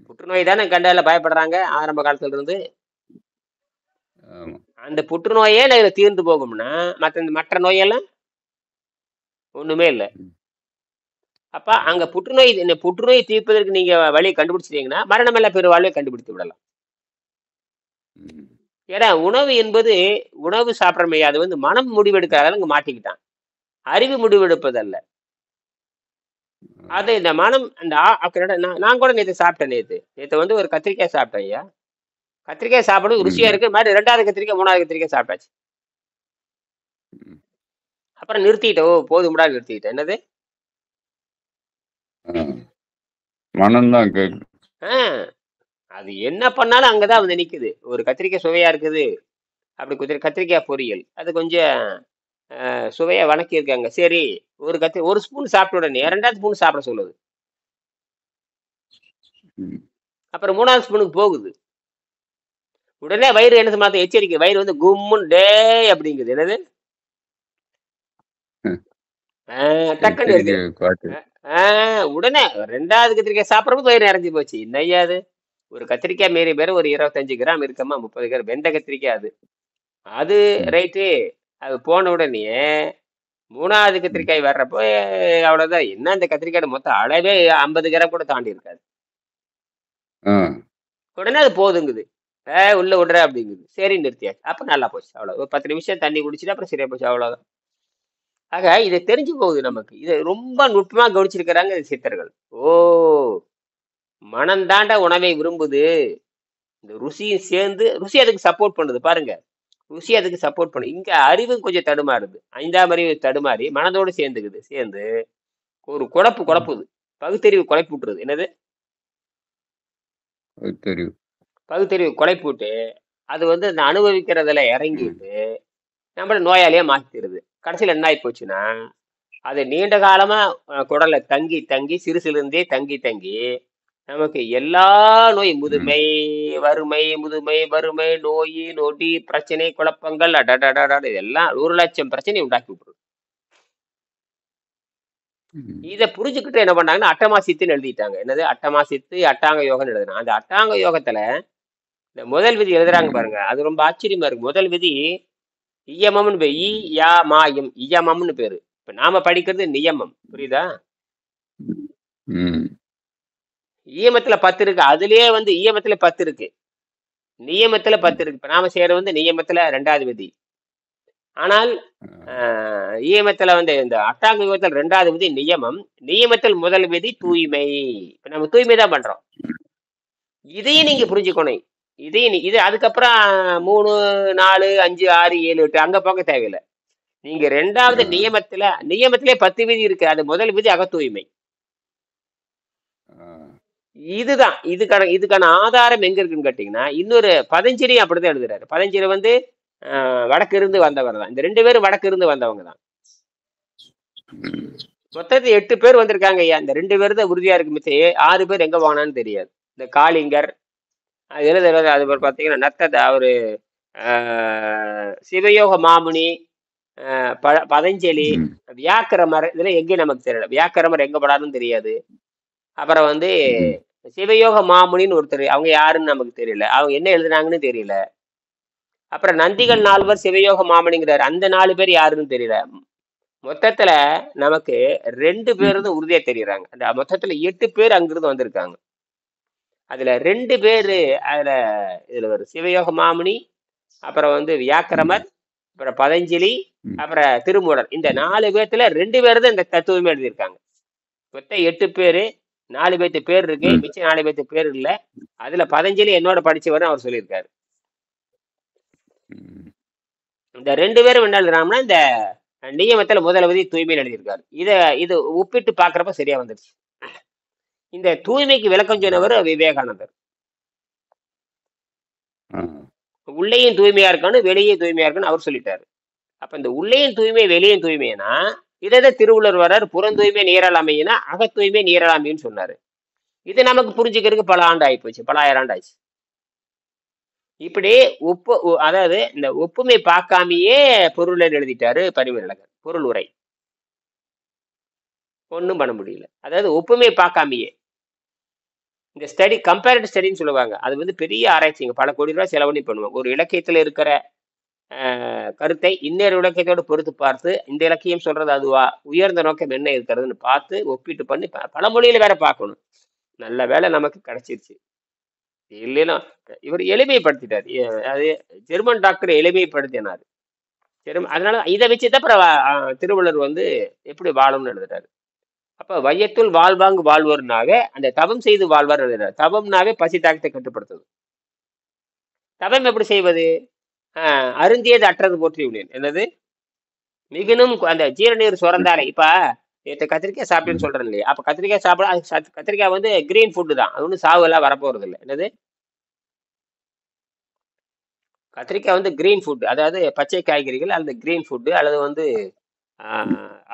புற்றுநோய் தானே கண்டால பயப்படுறாங்க ஆரம்ப காலத்துல இருந்து. அந்த புற்றுநோயே தீர்ந்து போகும்னா மற்ற நோயெல்லாம் ஒண்ணுமே இல்லை. அப்ப அங்க புற்றுநோய் தீர்ப்பதற்கு நீங்க வழியை கண்டுபிடிச்சிட்டீங்கன்னா மரணம் எல்லாம் பெருவாழ்வை கண்டுபிடித்து விடலாம். ஏன்னா உணவு என்பது உணவு சாப்பிடறமே, அது வந்து மனம் முடிவெடுக்கிறாங்க. இங்க மாட்டிக்கிட்டான். அறிவு முடிவெடுப்பதல்ல. அது இந்த மனம். நான் கூட நேற்று சாப்பிட்டேன். நேற்று வந்து ஒரு கத்திரிக்காய் சாப்பிட்டேன் ஐயா. கத்திரிக்காய் சாப்பிடுறது ருசியா இருக்கு. மாதிரி 2வது கத்திரிக்காய் 3வது கத்திரிக்காய் சாப்பிட்டாச்சு. அப்புறம் நிறுத்திட்டோம். போதும்டா நிறுத்திக்கிட்டேன். என்னது மனம்தான். அது என்ன பண்ணாலும் அங்கதான் வந்து நிக்குது. ஒரு கத்திரிக்காய் சுவையா இருக்குது, அப்படி கத்திரிக்காய் பொரியல் அது கொஞ்சம் சுவையா வணக்கி இருக்காங்க. சரி, ஒரு ஸ்பூன் சாப்பிட்ட உடனே 2வது ஸ்பூன் சாப்பிட சொல்லுது. அப்புறம் 3வது ஸ்பூனுக்கு போகுது. உடனே வயிறு என்ன மாத்த எச்சரிக்கை, வயிறு வந்து கும்முன்னு டே அப்படிங்குது. என்னது? டக்குன்னு எடுத்து எச்சரிக்கை காட்டு. உடனே 2வது கத்திரிக்காய் சாப்பிட்றப்ப வயிறு நிறைஞ்சு போச்சு. என்னய்யா அது? ஒரு கத்திரிக்காய் மீறி பேர் ஒரு 25 கிராம் இருக்கமா, 30 கிராம் வெந்த கத்திரிக்காய் அது. அது ம். ரைட்டு. அது போன உடனே 3வது ம். கத்திரிக்காய் வர்றப்போ அவ்வளவுதான். என்ன இந்த கத்திரிக்காய் மொத்தம் அளவே 50 கிராம் கூட தாண்டி இருக்காது. ஆ. உடனே அது போதுங்குது. உள்ள விடுற அப்படிங்குது. சரி நிறுத்தியாச்சு. அப்ப நல்லா போச்சு. அவ்வளவு. ஒரு 10 நிமிஷம் தண்ணி குடிச்சிட்டு அப்புறம் சரியா போச்சு. அவ்வளவுதான். ஆக இதை தெரிஞ்சு போகுது நமக்கு. இதை ரொம்ப நுட்பமா கவனிச்சிருக்கிறாங்க சித்தர்கள். ஓ, மனந்தாண்ட உணவை விரும்புது. இந்த ருசியும் சேர்ந்து ருசி அதுக்கு சப்போர்ட் பண்ணுது பாருங்க. ருசி அதுக்கு சப்போர்ட் பண்ணுது. இங்க அறிவு கொஞ்சம் தடுமாறுது. 5ஆம் அறிவு தடுமாறி மனதோடு சேர்ந்துக்குது. சேர்ந்து ஒரு ம். குழப்புது. பகுத்தறிவு குழப்பி விட்டுருது. என்னது? பகுத்தறிவு. பகுத்தறிவு குழப்பி விட்டு அது வந்து இந்த அனுபவிக்கிறதுல ம். இறங்கிட்டு நம்மள நோயாளியா மாத்திடுது. கடைசியில என்ன ஆகி போச்சுன்னா, அது நீண்ட காலமா குடல்ல தங்கி தங்கி சிறுசிலிருந்தே தங்கி தங்கி நமக்கு எல்லா நோய், ம். முதுமை, வறுமை, முதுமை, வறுமை, நோய், நொடி, பிரச்சனை, குழப்பங்கள் அடடடடா இதெல்லாம் 1,00,000 பிரச்சனை உண்டாக்கி விட்டுரும். ம். இதை புரிஞ்சுக்கிட்டு என்ன பண்ணாங்கன்னா அட்டமா சித்துன்னு எழுதிட்டாங்க. என்னது? அட்டமா சித்து, அட்டாங்க யோகம்னு எழுதுனா அந்த அட்டாங்க யோகத்துல இந்த முதல் விதி எழுதுறாங்க ம். பாருங்க. அது ரொம்ப ஆச்சரியமா இருக்கு. முதல் விதி இயமம்னு பேரு. ஈ யா மா இம் இயமம்னு பேரு. இப்ப நாம படிக்கிறது நியமம். புரியுதா? ம். ஈயமத்துல 10 இருக்கு. அதுலயே வந்து ஈயமத்துல 10 இருக்கு. நியமத்துல 10 இருக்கு. இப்ப நாம செய்யறது வந்து நியமத்துல 2வது விதி. ஆனால் ஈயமத்துல வந்து இந்த அட்டாங்க யோகத்துல 2வது விதி நியமம். நியமத்தில் முதல் விதி தூய்மை. இப்ப நம்ம தூய்மை தான் பண்றோம். இதையும் நீங்க புரிஞ்சுக்கணும். இது அதுக்கப்புறம் 3, 4, 5, 6, 7, 8 அங்க போக தேவையில்லை. நீங்க 2வது ஆ. நியமத்திலே 10 விதி இருக்கு. அது முதல் விதி அக தூய்மை. ஆ. இதுதான் இதுக்கான ஆதாரம் எங்க இருக்குன்னு கேட்டீங்கன்னா, இன்னொரு பதஞ்சலி அப்படிதான் எழுதுறாரு. பதஞ்சலி வந்து வடக்கு இருந்து வந்தவர் தான். இந்த 2 பேரும் வடக்கு இருந்து வந்தவங்க தான். ம். மொத்தத்துல 8 பேர் வந்திருக்காங்க ஐயா. இந்த 2 பேர் தான் உறுதியா இருக்கு. மிச்சம் 6 பேர் எங்க போனான்னு தெரியாது. இந்த காளிங்கர் அது எழுதுறது அது பாத்தீங்கன்னா நத்தத அவரு சிவயோக மாமுனி, பதஞ்சலி, ம். வியாக்கிரமர் இதெல்லாம் எங்கேயும் நமக்கு தெரியல. வியாக்கிரமர் எங்க போனாருன்னு தெரியாது. அப்புறம் வந்து ம். சிவயோக மாமுனின்னு ஒருத்தர், அவங்க யாருன்னு நமக்கு தெரியல. அவங்க என்ன எழுதுனாங்கன்னு தெரியல. அப்புறம் நந்திகள் ம். 4 சிவயோக மாமணிங்கிறாரு. அந்த 4 பேர் யாருன்னு தெரியல. மொத்தத்துல நமக்கு 2 பேர் ம். தான் உறுதியா தெரியுறாங்க. அந்த மொத்தத்துல 8 பேர் அங்கிருந்து வந்திருக்காங்க. அதுல 2 பேரு அதுல இதுல ஒரு சிவயோக மாமுனி, அப்புறம் வந்து ம். வியாக்கிரமர், அப்புறம் பதஞ்சலி, ம். அப்புறம் திருமூலர். இந்த 4 பேர்த்துல 2 பேர் தான் இந்த தத்துவமே எழுதியிருக்காங்க. மொத்தம் 8 பேரு. 4 பேர்த்து பேர் இருக்கு. ம். மிச்சம் 4 பேர்த்து பேர் இல்ல. அதுல பதஞ்சலி என்னோட படிச்சவர்னு அவர் சொல்லியிருக்காரு. ம். இந்த 2 பேரும் என்ன எழுதுறாங்கன்னா, இந்த நியமத்துல முதல் விதி தூய்மைன்னு எழுதியிருக்காரு. இது ஒப்பிட்டு பாக்குறப்ப சரியா வந்துருச்சு. இந்த தூய்மைக்கு விளக்கம் சொன்னவர் விவேகானந்தர். ஆ. உள்ளேயும் தூய்மையா இருக்கணும், வெளியே தூய்மையா இருக்கணும் அவர் சொல்லிட்டாரு. அப்ப இந்த உள்ளேயும் தூய்மை, வெளியும் தூய்மைனா இதை திருவள்ளுவர் வர்றாரு. புறந்தூய்மை நீரால் அமையினா அக தூய்மை நீரால் அமைன்னு சொன்னாரு. இது நமக்கு புரிஞ்சுக்கிறதுக்கு பல ஆண்டு ஆயிப்போச்சு. பல ஆயிரம் ஆண்டு ஆச்சு. இப்படி அதாவது இந்த ஒப்புமை பார்க்காமயே பொருள் எழுதிட்டாரு பரிமேலழகர். பொருள் உரை ஒண்ணும் பண்ண முடியல. அதாவது ஒப்புமை பார்க்காமயே இந்த ஸ்டடி கம்பேரிட்டிவ் ஸ்டடின்னு சொல்லுவாங்க. அது வந்து பெரிய ஆராய்ச்சிங்க. பல கோடி ரூபாய் செலவழி பண்ணுவாங்க. ஒரு இலக்கியத்துல இருக்கிற கருத்தை இன்னொரு இலக்கியத்தோடு பொறுத்து பார்த்து இந்த இலக்கியம் சொல்றது அதுவா, உயர்ந்த நோக்கம் என்ன இருக்கிறதுன்னு பார்த்து ஒப்பிட்டு பண்ணி பல மொழியில வேற பார்க்கணும். நல்ல வேலை நமக்கு கிடைச்சிருச்சு. இல்லைன்னா இவர் எளிமைப்படுத்திட்டாரு. அது ஜெர்மன் டாக்டர் எளிமைப்படுத்தினாரு. அதனால இதை வச்சுதான் அப்புறம் திருவள்ளுவர் வந்து எப்படி வாழும்னு எழுதுறாரு. அப்ப வையத்துள் வாழ்வாங்கு வாழ்வோர்னாவே அந்த தவம் செய்து வாழ்வார் எழுதுறாரு. தவம்னாவே பசி தாக்கத்தை கட்டுப்படுத்துது. தவம் எப்படி செய்வது? அருந்தியது அற்றது போற்றி உள்ளேன். என்னது? மிகுனும் அந்த ஜீரநீர் சுரந்தாலே இப்ப நேற்று கத்திரிக்காய் சாப்பிட்டேன்னு ம். சொல்றேன் இல்லையா? அப்ப கத்திரிக்காய் சாப்பிட கத்திரிக்காய் வந்து கிரீன் ஃபுட்டு தான். அது ஒன்றும் சாவு எல்லாம் வரப்போறது இல்லை. என்னது? கத்திரிக்காய் வந்து கிரீன் ஃபுட், அதாவது பச்சை காய்கறிகள் அல்லது கிரீன் ஃபுட்டு அல்லது வந்து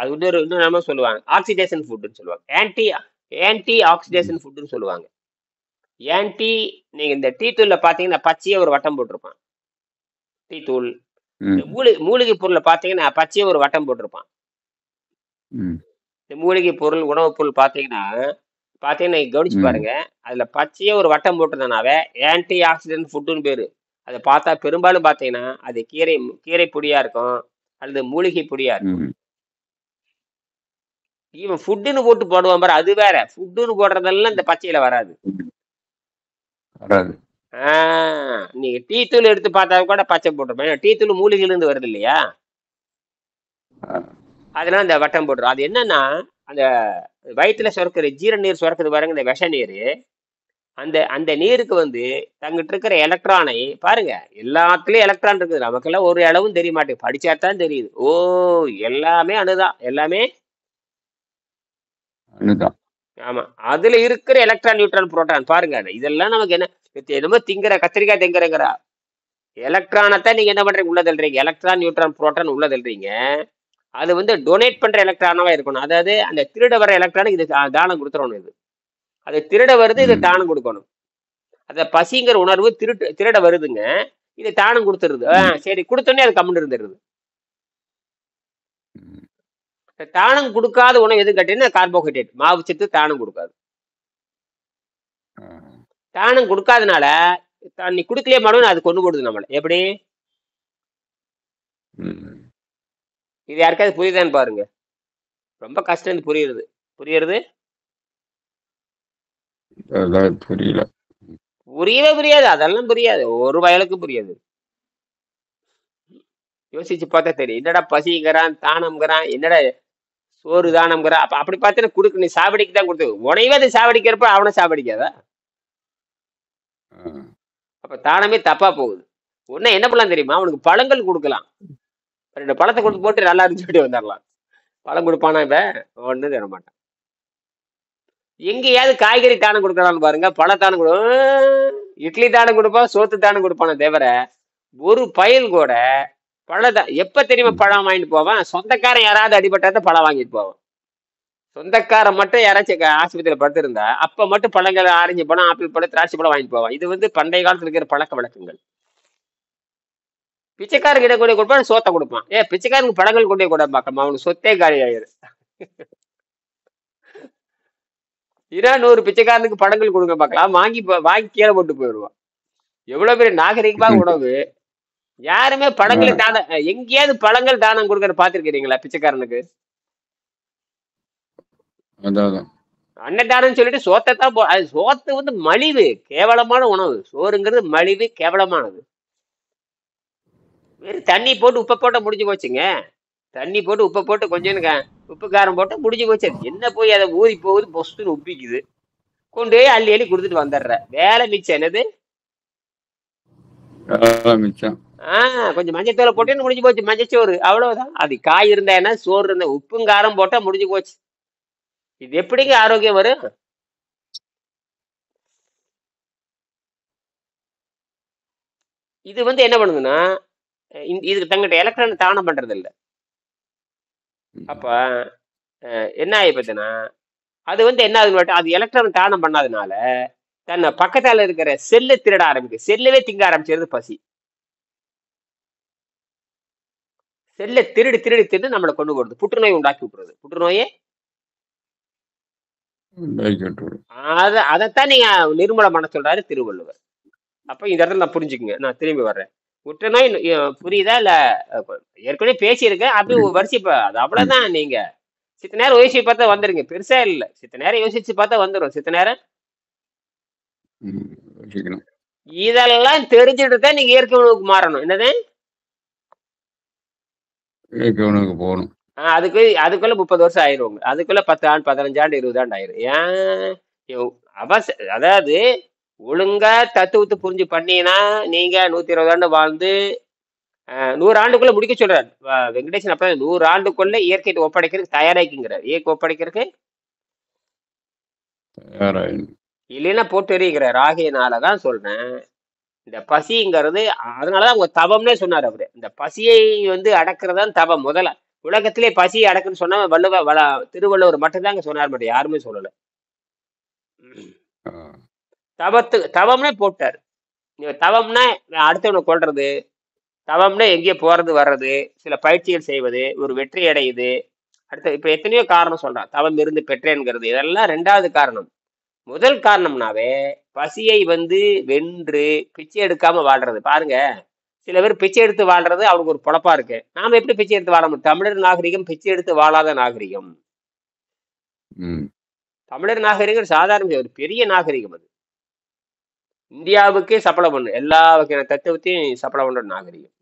அது இன்னும் நம்ம சொல்லுவாங்க ஆக்சிடேஷன் ஃபுட்டுன்னு சொல்லுவாங்க. ஆன்டி ஆன்டி ஆக்சிடேஷன் ஃபுட்டுன்னு சொல்லுவாங்க. ஏன் டீ நீங்க இந்த டீ தூள்ல பாத்தீங்கன்னா பச்சையா ஒரு வட்டம் போட்டிருப்பான். டீ தூள் இந்த ம், மூலிகை பொருள்ல பாத்தீங்கன்னா பச்சையா ஒரு வட்டம் போட்டிருப்பான். ம், இந்த மூலிகை பொருள் உணவுப் பொருள் பாத்தீங்கன்னா நீங்க கவனிச்சு ம், பாருங்க. அதுல பச்சையா ஒரு வட்டம் போட்டிருந்தானாவே ஆன்டி ஆக்சிடென்ட் ஃபுட்டுன்னு பேரு. அதை பார்த்தா பெரும்பாலும் பாத்தீங்கன்னா அது கீரை பொடியா இருக்கும் அல்லது மூலிகை பொடியா இருக்கும். ம். இவன் ஃபுட்டுன்னு போட்டு போடுவான் பாரு, அது வேற. ஃபுட்டுன்னு போடுறதெல்லாம் இந்த பச்சையில வராது. வராது. நீங்க டீ தூள் எடுத்து பார்த்தா கூட பச்சை போட்டிருப்பேன். ஏன்னா டீ தூள் மூலிகையில இருந்து வருது இல்லையா? ஆ, அதனால இந்த வட்டம் போட்டுரும். அது என்னன்னா அந்த வயிற்றுல சுரக்கிற ஜீரண நீர் சுரக்குது பாருங்க, இந்த விஷ நீர். அந்த அந்த நீருக்கு வந்து தங்கிட்டு இருக்கிற எலக்ட்ரானை பாருங்க. எல்லாத்துலயும் எலக்ட்ரான் இருக்குது, நமக்கெல்லாம் ஒரு அளவும் தெரிய மாட்டேங்குது, படிச்சா தான் தெரியுது. ஓ, எல்லாமே அணுதான், எல்லாமே. அதுதான். ஆமா, அதுல இருக்கிற எலக்ட்ரான் நியூட்ரான் புரோட்டான் பாருங்க. இதெல்லாம் நமக்கு என்ன, என்னமோ கத்திரிக்காய் திங்கிறங்கிறா. எலக்ட்ரானைத்தான் நீங்க என்ன பண்றீங்க, உள்ள தள்ளுறீங்க. எலக்ட்ரான் நியூட்ரான் புரோட்டான் உள்ள தள்ளுறீங்க. அது வந்து டொனேட் பண்ற எலக்ட்ரானாவா இருக்கணும். அதாவது அந்த திருட வர எலக்ட்ரானுக்கு இது தானம் கொடுத்துடணும். இது அது திருட வருது, இது ம், தானம் கொடுக்கணும். அத பசிங்கிற உணர்வு திருட வருதுங்க, இது தானம் கொடுத்துருது. ம், சரி, கொடுத்தோடனே அது கம்முன்னு இருந்துருது. ம். தானம் கொடுக்காத உணவு எதுவும் கேட்டீங்கன்னா கார்போஹைட்ரேட், மாவு சத்து தானம் கொடுக்காது. ஆ, தானம் கொடுக்காதனால நீ கொடுக்கலையே மாடணும், அது கொண்டு போடுது நம்மளை. எப்படி? ம். இது யாருக்காவது புரியுதான்னு பாருங்க. ரொம்ப கஷ்டம் புரியுறது. புரியுறது அதான் புரியல. புரியவே புரியாது, அதெல்லாம் புரியாது, ஒரு வயலுக்கு புரியாது. யோசிச்சு பார்த்தா தெரியும். என்னடா பசிங்கிறான், தானம்ங்கிறான், என்னடா சோறு தானம்ங்கிறான். அப்ப அப்படி பார்த்தா கொடுக்கு, நீ சாவடிக்கு தான் கொடுத்து உனையவே அது சாவடிக்கிறப்ப அவனை சாவடிக்காதா? ஆ, அப்ப தானமே தப்பா போகுது. உடனே என்ன பண்ணலாம் தெரியுமா? அவனுக்கு பழங்கள் கொடுக்கலாம். 2 பழத்தை கொடுத்து போட்டு நல்லா இருந்து சொல்லிட்டு வந்துடலாம். பழம் கொடுப்பானா இப்ப? ஒண்ணு தர மாட்டான். எங்கேயாவது காய்கறி தானம் கொடுக்கறான்னு பாருங்க, பழ தானம் கொடு. இட்லி தானம் கொடுப்பான், சோத்து தானம் கொடுப்பானே தவிர ஒரு பயல் கூட எப்ப தெரியுமா ம். பழம் வாங்கிட்டு போவான்? சொந்தக்காரன் யாராவது அடிபட்டாதான் பழம் வாங்கிட்டு போவான். சொந்தக்காரன் மட்டும் யாராச்சும் ஆஸ்பத்திரியில படுத்திருந்தா அப்ப மட்டும் பழங்கள், ஆரஞ்சு பழம், ஆப்பிள் பழம், திராட்சை பழம் வாங்கிட்டு போவான். இது வந்து பண்டைய காலத்துல இருக்கிற பழக்க வழக்கங்கள். பிச்சைக்காரன் கிட்ட கொண்டு கொடுப்பான், சோத்தை கொடுப்பான். பிச்சைக்காரனுக்கு பழங்கள் கொண்டே கூட பார்க்கமா, அவனுக்கு சொத்தே காலி ஆயிரு. 100 பிச்சைக்காரனுக்கு பழங்கள் கொடுங்க பார்க்கலாம், வாங்கி கீழே போட்டு போயிடுவான். எவ்வளவு பெரிய நாகரிகமாக உணவு. யாருமே பழங்களை ஆ, தானம், எங்கேயாவது பழங்கள் தானம் கொடுக்கற பாத்துருக்கீங்களா பிச்சைக்காரனுக்கு? அதான், அதான். அன்னதானம் சொல்லிட்டு சோத்தை தான் அது சோத்து வந்து மலிவு, கேவலமான உணவு. சோறுங்கிறது மலிவு, கேவலமானது. வெறும் தண்ணி போட்டு உப்பை போட்ட முடிஞ்சு போச்சுங்க. தண்ணி போட்டு உப்பை போட்டு கொஞ்சம் உப்பு காரம் போட்டு முடிஞ்சு போச்சு. அது என்ன போய் அதை ஊறி போகுது, பொஸ்துன்னு உப்பிக்குது. கொண்டு போய் அள்ளி அள்ளி கொடுத்துட்டு வந்துடுற வேலை மிச்சம். என்னது? அதெல்லாம் மிச்சம். கொஞ்சம் மஞ்சத்தூளை போட்டு முடிஞ்சு போச்சு, மஞ்சச்சோறு, அவ்வளவுதான். அது காய் இருந்தா என்ன, சோறு இருந்தா, உப்பும் காரம் போட்டா முடிஞ்சு போச்சு. இது எப்படிங்க ஆரோக்கியம் வரும்? இது வந்து என்ன பண்ணுதுன்னா, இதுக்கு தங்கிட்ட எலக்ட்ரான் தானம் பண்றது இல்ல. அப்ப என்ன ஆகி பார்த்தீங்கன்னா, அது வந்து என்ன ஆகுதுன்னு, அது எலக்ட்ரான் தானம் பண்ணாதனால தன்னை பக்கத்தால இருக்கிற செல்லை திருட ஆரம்பிக்கு. செல்லவே திங்க ஆரம்பிச்சிருது பசி. செல்லை திருடி திருடி திருடி நம்மளை கொண்டு போடுது, புற்றுநோய் உண்டாக்கி விட்டுருது. புற்றுநோயே உண்டாக்கி விட்டுரும். அதைத்தான் நீங்க நிர்மூலம் பண்ண சொல்றாரு திருவள்ளுவர். அப்ப இந்த இடத்துல நான் புரிஞ்சுக்குங்க, நான் திரும்பி வர்றேன். புற்றுநோய் புரியுதா இல்ல? ஏற்கனவே பேசியிருக்கேன், அப்படி புரியுது. வரிசை அது ம், அவ்வளவுதான். நீங்க சித்த நேரம் யோசிச்சு பார்த்தா வந்துருங்க, பெருசா இல்ல. சித்த நேரம் யோசிச்சு பார்த்தா வந்துடும். சித்த நேரம் ம். யோசிக்கணும். இதெல்லாம் தெரிஞ்சுட்டு தான் நீங்க இயற்கை உணவுக்கு மாறணும். என்னது? இயற்கை உணவுக்கு போகணும். அதுக்குள்ள 30 வருஷம் ஆயிருவாங்க. அதுக்குள்ள 10 ஆண்டு, 15 ஆண்டு, 20 ஆண்டு ஆயிரும். ஏன்? அதாவது ஒழுங்கா தத்துவத்தை புரிஞ்சு பண்ணீங்கன்னா நீங்க 120 ஆண்டு வாழ்ந்து 100 ஆண்டுக்குள்ள முடிக்க சொல்றாரு வெங்கடேசன். அப்ப 100 ஆண்டுக்குள்ள இயற்கையை ஒப்படைக்கிறதுக்கு தயாராக்கிங்கிறார். இயற்கை ஒப்படைக்கிறதுக்கு தயாராகணும். இல்லைன்னா போட்டு எறிகிறார். ஆகையினாலதான் சொல்றேன், இந்த பசிங்கிறது. அதனாலதான் உங்க தவம்னே சொன்னார் அவரு. இந்த பசியை வந்து அடக்குறதான் தவம். முதல்ல உலகத்திலே பசியை அடக்குன்னு சொன்னா திருவள்ளுவர் மட்டும்தாங்க சொன்னார், மட்டும் யாருமே சொல்லல. ஆ, தவம்னே போட்டார். தவம்னா அடுத்தவனை கொல்றது, தவம்னா எங்கேயோ போறது வர்றது, சில பயிற்சிகள் செய்வது, ஒரு வெற்றி அடையுது. அடுத்து இப்ப எத்தனையோ காரணம் சொல்றான். தவம் இருந்து பெற்றேன்கிறது. இதெல்லாம் 2வது காரணம். முதல் காரணம்னாவே பசியை வென்று பிச்சை எடுக்காம வாழ்றது. பாருங்க, சில பேர் பிச்சை எடுத்து வாழ்றது அவனுக்கு ஒரு பொழப்பா இருக்கு. நாம எப்படி பிச்சை எடுத்து வாழ முடியும்? தமிழர் நாகரிகம் பிச்சை எடுத்து வாழாத நாகரிகம். ம். தமிழர் நாகரிகம் சாதாரண ஒரு பெரிய நாகரிகம் அது. இந்தியாவுக்கே சப்பளம் பண்ணு. எல்லா வகையான தத்துவத்தையும் சப்பளம் பண்ற நாகரிகம்.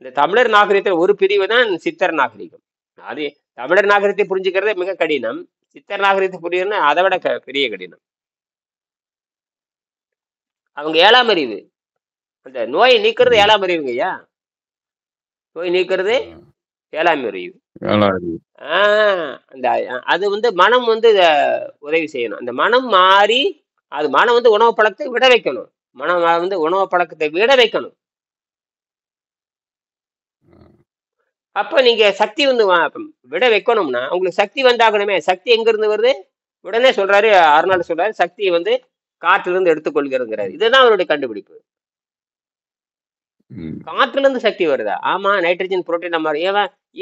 இந்த தமிழர் நாகரிகத்துல ஒரு பிரிவு தான் சித்தர் நாகரிகம். அது தமிழர் நாகரிகத்தை புரிஞ்சுக்கிறதே மிக கடினம். சித்தர் நாகரிகத்தை புரியணும்னா அதை விட பெரிய கடினம். அவங்க 7ஆம் அறிவு. அந்த நோயை நீக்கிறது ம். 7ஆம் அறிவுங்க ஐயா. நோய் நீக்கிறது ஆ. 7ஆம் அறிவு. 7வது. அந்த அது மனம் உதவி செய்யணும். அந்த மனம் மாறி அது மனம் உணவு பழக்கத்தை விட வைக்கணும். மனம் உணவு பழக்கத்தை விட வைக்கணும். அப்ப நீங்க சக்தி விட வைக்கணும்னா உங்களுக்கு சக்தி வந்தாகணுமே. சக்தி எங்க இருந்து வருது? உடனே சொல்றாரு அருணாள் சொல்றாரு, சக்தியை காற்றிலிருந்து இருந்து எடுத்துக்கொள்கிறதுங்கிறாரு. இதுதான் அவருடைய கண்டுபிடிப்பு. ம். காற்றுல இருந்து சக்தி வருதா? ஆமா, நைட்ரஜன் புரோட்டீன் மாதிரி.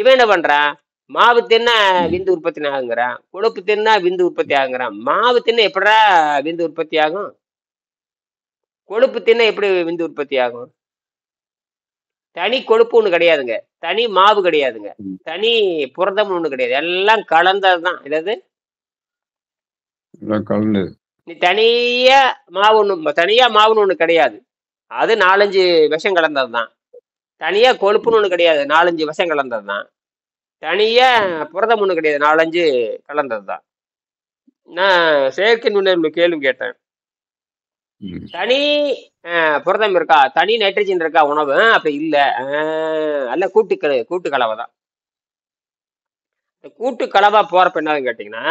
இவன் என்ன பண்றான்? மாவு தின்னா ம். விந்து உற்பத்தி ஆகுங்கிறான், கொழுப்பு தின்னா விந்து உற்பத்தி ஆகுங்கிறான். மாவு தின்னா எப்படா விந்து உற்பத்தி ஆகும்? கொழுப்பு தின்னா எப்படி விந்து உற்பத்தி ஆகும்? தனி கொழுப்பு ஒண்ணு கிடையாதுங்க, தனி மாவு கிடையாதுங்க, ம். தனி புரதம் ஒண்ணு கிடையாது, எல்லாம் கலந்ததுதான். இதாவது எல்லாம் கலந்தது. நீ தனியா மாவுன்னு ஒண்ணு கிடையாது. அது 4-5 விஷம் கலந்ததுதான். தனியா கொழுப்புன்னு ஒண்ணு கிடையாது, 4-5 விஷம் கலந்ததுதான். தனியா புரதம் ஒண்ணு கிடையாது, 4-5 கலந்ததுதான். நான் செயற்கை நுண்ணறிவு கேள்வி கேட்டேன். ம். தனி புரதம் இருக்கா, தனி நைட்ரஜன் இருக்கா உணவு? அப்ப இல்ல. அல்ல கூட்டு கலவை தான். கூட்டு கலவா போறப்ப என்னன்னு கேட்டீங்கன்னா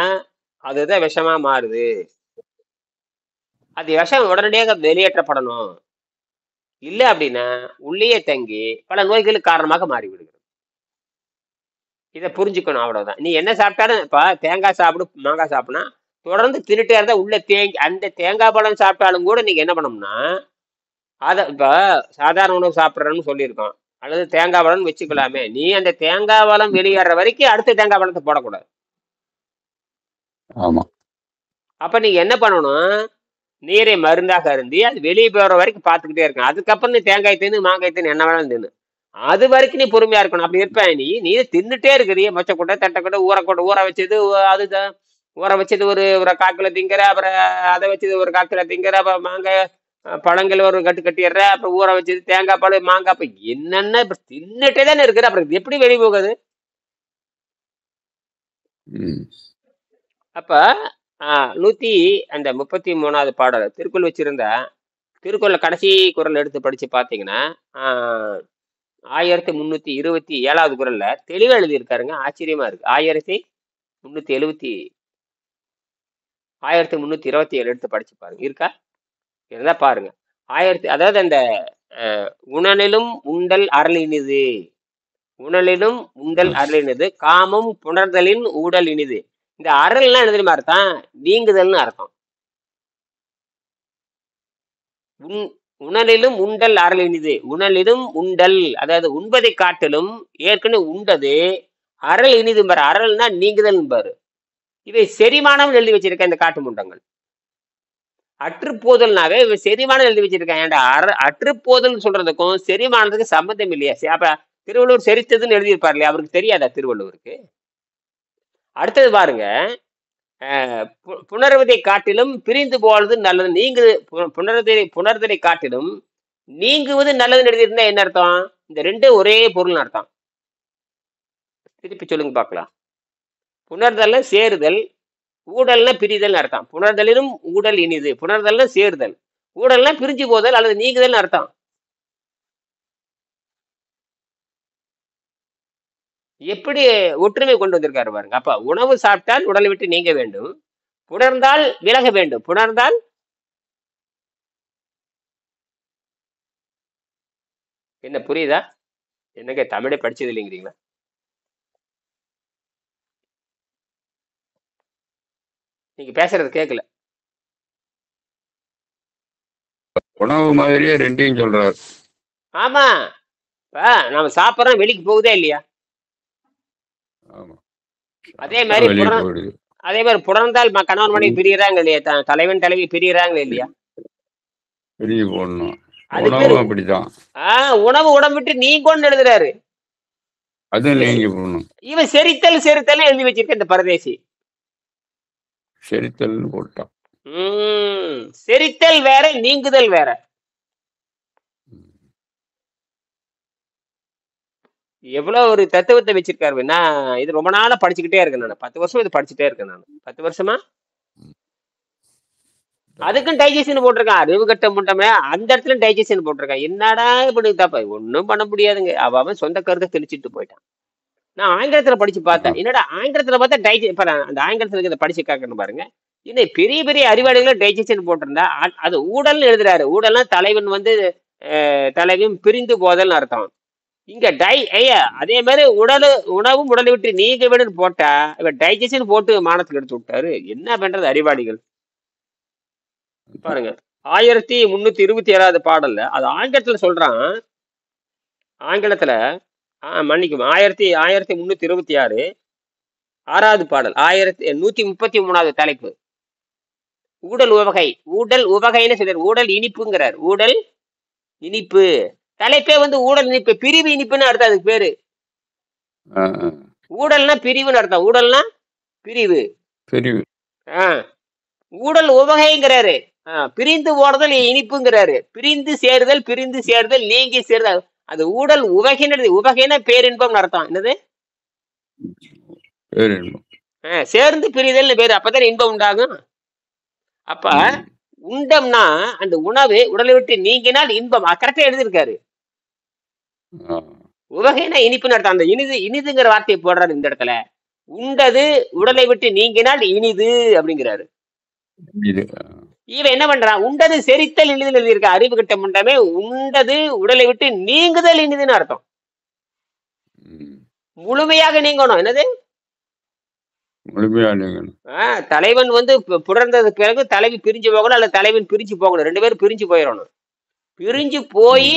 அதுதான் விஷமா மாறுது. அது விஷம் உடனடியாக வெளியேற்றப்படணும். இல்ல அப்படின்னா உள்ளேயே தங்கி பல நோய்களுக்கு காரணமாக மாறிவிடுகிறது. இதை புரிஞ்சுக்கணும், அவ்வளவுதான். நீ என்ன சாப்பிட்டாலும் இப்ப தேங்காய் சாப்பிடு, மாங்காய் சாப்பிடனா தொடர்ந்து தின்னுட்டே இருந்தா உள்ள அந்த தேங்காய் பழம் சாப்பிட்டாலும் கூட நீங்க என்ன பண்ணணும்னா இப்ப சாதாரண உணவு சாப்பிட்றன்னு சொல்லியிருக்கோம், அல்லது தேங்காய் பழம்னு வச்சுக்கலாமே. நீ அந்த தேங்காய் பழம் வெளியேற வரைக்கும் அடுத்த தேங்காய் பழத்தை போடக்கூடாது. ஆமா. அப்ப நீங்க என்ன பண்ணணும்? நீரை மருந்தாக அருந்தி அது வெளியே போற வரைக்கும் பார்த்துக்கிட்டே இருக்கணும். அதுக்கப்புறம் நீ தேங்காய் தின்னு, மாங்காய் தின்னு, என்ன வேணாலும் தின்னு. அது வரைக்கும் நீ பொறுமையா இருக்கணும். அப்படி இருப்பேன் நீ தின்னுட்டே இருக்கிறிய. மொச்சக்கொட்டை, தட்டைக்கொட்டை, ஊற வச்சது, அதுதான் ஊற வச்சது ஒரு ஒரு காக்கில திங்கிற, அப்புறம் அதை வச்சது ஒரு காக்கில திங்கிற, அப்புறம் மாங்காய் பழங்கள் ஒரு கட்டு கட்டிடுற, அப்புறம் ஊற வச்சது தேங்காய் பழம், மாங்காய் பழம், என்னென்ன இப்ப தின்னுட்டே தானே இருக்கிற, அப்புறம் இது எப்படி வெளியே போகுது? ம். அப்ப 133வது பாடல் திருக்குறள் வச்சிருந்தா, திருக்குறள் கடைசி குறள் எடுத்து படிச்சு பாத்தீங்கன்னா 1327வது குறள்ல தெளிவா எழுதியிருக்காருங்க. ஆச்சரியமா இருக்கு. 1327 எடுத்து படிச்சு பாருங்க. இருக்கா? இருந்தா பாருங்க. அதாவது அந்த உணலிலும் உண்டல் அறல் இனிது, உணலிலும் உண்டல் அறல் இனிது, காமம் புணர்தலின் ஊடல் இனிது. இந்த அறல்னா என்ன தெரியுமா அர்த்தம்? நீங்குதல்னு அர்த்தம். உணலிலும் உண்டல் அறல் இனிது. உணலிலும் உண்டல், அதாவது உண்பதை காட்டிலும் ஏற்கனவே உண்டது அறல் இனிது பாரு. அறல்னா நீங்குதல் பாரு. இவை செரிமானம் எழுதி வச்சிருக்க இந்த காட்டு முண்டங்கள். அற்றுப்போதல்னாவே இவன் செரிமானம் எழுதி வச்சிருக்கான். ஏன்டா அற்றுப்போதல் சொல்றதுக்கும் செரிமானத்துக்கு சம்பந்தம் இல்லையா? அப்ப திருவள்ளுவர் செரித்ததுன்னு எழுதியிருப்பார் இல்லையா? அவருக்கு தெரியாதா திருவள்ளுவருக்கு? அடுத்தது பாருங்க, புணர்வதை காட்டிலும் பிரிந்து போவது நல்லது. புணர்தலை காட்டிலும் நீங்குவது நல்லதுன்னு எழுதியிருந்தா என்ன அர்த்தம்? இந்த ரெண்டு ஒரே பொருள் அர்த்தம். திருப்பி சொல்லுங்க பார்க்கலாம். புணர்தல்ல சேருதல், ஊடல்னா பிரிதல் அர்த்தம். புணர்தலிலும் ஊடல் இனிது. புணர்தல்னா சேருதல், ஊடல்னா பிரிஞ்சு போதல் அல்லது நீங்குதல் அர்த்தம். எப்படி ஒற்றுமை கொண்டு வந்திருக்காரு பாருங்க. அப்ப உணவு சாப்பிட்டால் உடலை விட்டு நீங்க வேண்டும், புணர்ந்தால் விலக வேண்டும். புணர்ந்தால் என்ன புரியுதா? என்னங்க தமிழை படிச்சது இல்லைங்கிறீங்களா? நீங்க பேசுறது கேட்கல. உணவு மாதிரியே ரெண்டையும் சொல்றாரு. ஆமா, இப்ப நம்ம சாப்பிட்றோம், வெளிக்கு போகுதா இல்லையா? ஆமா. அதே சாப்பிட்டா மாதிரி வெளியே போயிடுது. புணர்ந்தால் கணவன் மனைவி பிரியறாங்க இல்லையா? தலைவன் தலைவி பிரியறாங்க இல்லையா? வெளியே போடணும். அதுக்கு பேரு உணவும் அப்படித்தான். உணவு உடம்பிட்டு நீங்கன்னு எழுதுறாரு. அதுவும் இவன் நீங்கி போடணும். இவன் செரித்தல் எழுதி வச்சிருக்க இந்த பரதேசி. செரித்தல்னு போட்டான். செரித்தல் வேற, நீங்குதல் வேற. எவ்வளவு ஒரு தத்துவத்தை வச்சிருக்காரு. நான் இது ரொம்ப நாளா படிச்சுக்கிட்டே இருக்கேன். நான் 10 வருஷம் இது படிச்சுட்டே இருக்கேன். நான் 10 வருஷமா அதுக்கும் டைஜஷன் போட்டிருக்கான். அறிவு கட்ட முட்டமே அந்த இடத்துல டைஜஷன் போட்டிருக்கான். என்னடா இப்படி தப்ப ஒன்றும் பண்ண முடியாதுங்க. அவன் சொந்த கருத்தை தெளிச்சுட்டு போயிட்டான். நான் ஆங்கிலத்துல படிச்சு பார்த்தேன். என்னடா ஆங்கிலத்துல பார்த்தா இப்ப நான் அந்த ஆங்கிலத்துல இதை படிச்சு கேட்கணும் பாருங்க. இன்னும் பெரிய பெரிய அறிவாளிகளும் டைஜஷன் போட்டிருந்தா அது ஊழல்னு எழுதுறாரு. ஊழல்னா தலைவன் வந்து தலைவியும் பிரிந்து போதல்னு அர்த்தம். இங்க அதே மாதிரி உணவும் உடலை விட்டு நீங்க விடுன்னு போட்டா இவன் டைஜஷன் போட்டு மானத்துக்கு எடுத்து விட்டாரு. என்ன பண்றது அறிவாளிகள் பாருங்க. 1327வது பாடல்ல அது ஆங்கிலத்துல சொல்றான். ஆங்கிலத்துல மன்னிக்கும் 1326 6வது பாடல் 1133வது தலைப்பு. ஊடல் உவகைன்னு சொல்றாரு. ஊடல் இனிப்புங்கிறார். ஊடல் இனிப்பு தலைப்பே வந்து ஊடல் இனிப்பு, பிரிவு இனிப்புன்னு அர்த்தம். அதுக்கு பேரு ஊடல்னா பிரிவுன்னு அர்த்தம். ஊடல்னா பிரிவு. ஊடல் உவகைங்கிறாரு. பிரிந்து ஓடுதல் இனிப்புங்கிறாரு. பிரிந்து சேருதல் நீங்கி சேருதல். அது ஊடல் உவகைன்னு. உவகைன்னா பேரின்பம் அர்த்தம். என்னது? சேர்ந்து பிரிதல் பேரு. அப்பதான் இன்பம் உண்டாகும். அப்ப உண்டம்னா அந்த உணவு உடலை விட்டு நீங்கினால் இன்பம். கரெக்டா எழுதியிருக்காரு. உவகைனா இனிப்புன்னு அர்த்தம். அந்த இனிதுங்கிற வார்த்தையை போடுறாரு இந்த இடத்துல. உண்டது உடலை விட்டு நீங்கினால் இனிது அப்படிங்கிறாரு. இவன் என்ன பண்றான்? உண்டது செரித்தல் இனிதில் எழுதியிருக்க. அறிவு கிட்ட முண்டமே உண்டது உடலை விட்டு நீங்குதல் இனிதுன்னு அர்த்தம். முழுமையாக நீங்கணும். என்னது? தலைவன் வந்து புணர்ந்ததுக்கு பிறகு தலைவி பிரிஞ்சு போகணும், அல்ல தலைவன் பிரிஞ்சு போகணும். 2 பேரும் பிரிஞ்சு போயிடணும். பிரிஞ்சு போய்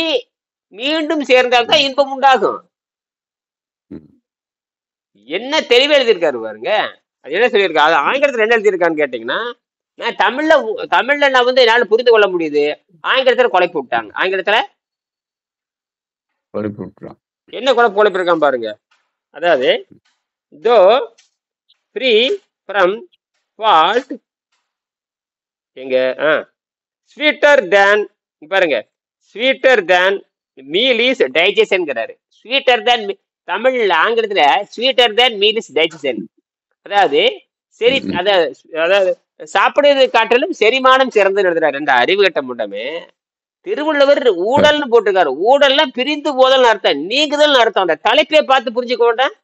மீண்டும் சேர்ந்தால்தான் இன்பம் உண்டாகும். என்ன தெளிவு எழுதியிருக்காரு பாருங்க. அது என்ன சொல்லியிருக்கா? அது ஆங்கிலத்துல என்ன எழுதியிருக்கான்னு கேட்டீங்கன்னா, நான் தமிழ்ல நான் வந்து என்னால புரிந்து கொள்ள முடியுது. ஆங்கிலத்துல குழப்பி விட்டாங்க. ஆங்கிலத்துல என்ன குழப்பி இருக்கான் பாருங்க. அதாவது தோ ஃப்ரீ ஃப்ரம் ஃபால்ட் எங்க ஸ்வீட்டர் தேன் பாருங்க. ஸ்வீட்டர் தேன் மீல் இஸ் டைஜஷன்ங்கிறாரு. ஸ்வீட்டர் தேன் தமிழ்ல ஆங்கிலத்துல sweeter than meal is digestion. அதாவது சரி, அதாவது சாப்பிடுறது காட்டிலும் செரிமானம் சிறந்து எழுதுறாரு. அந்த அறிவு கட்ட முட்டமே திருவள்ளுவர் ஊழல்னு போட்டிருக்காரு. ஊழல்னா பிரிந்து போதல் அர்த்தம், நீங்குதல் அர்த்தம். அந்த தலைப்பை பார்த்து புரிஞ்சுக்க வேண்டாம்.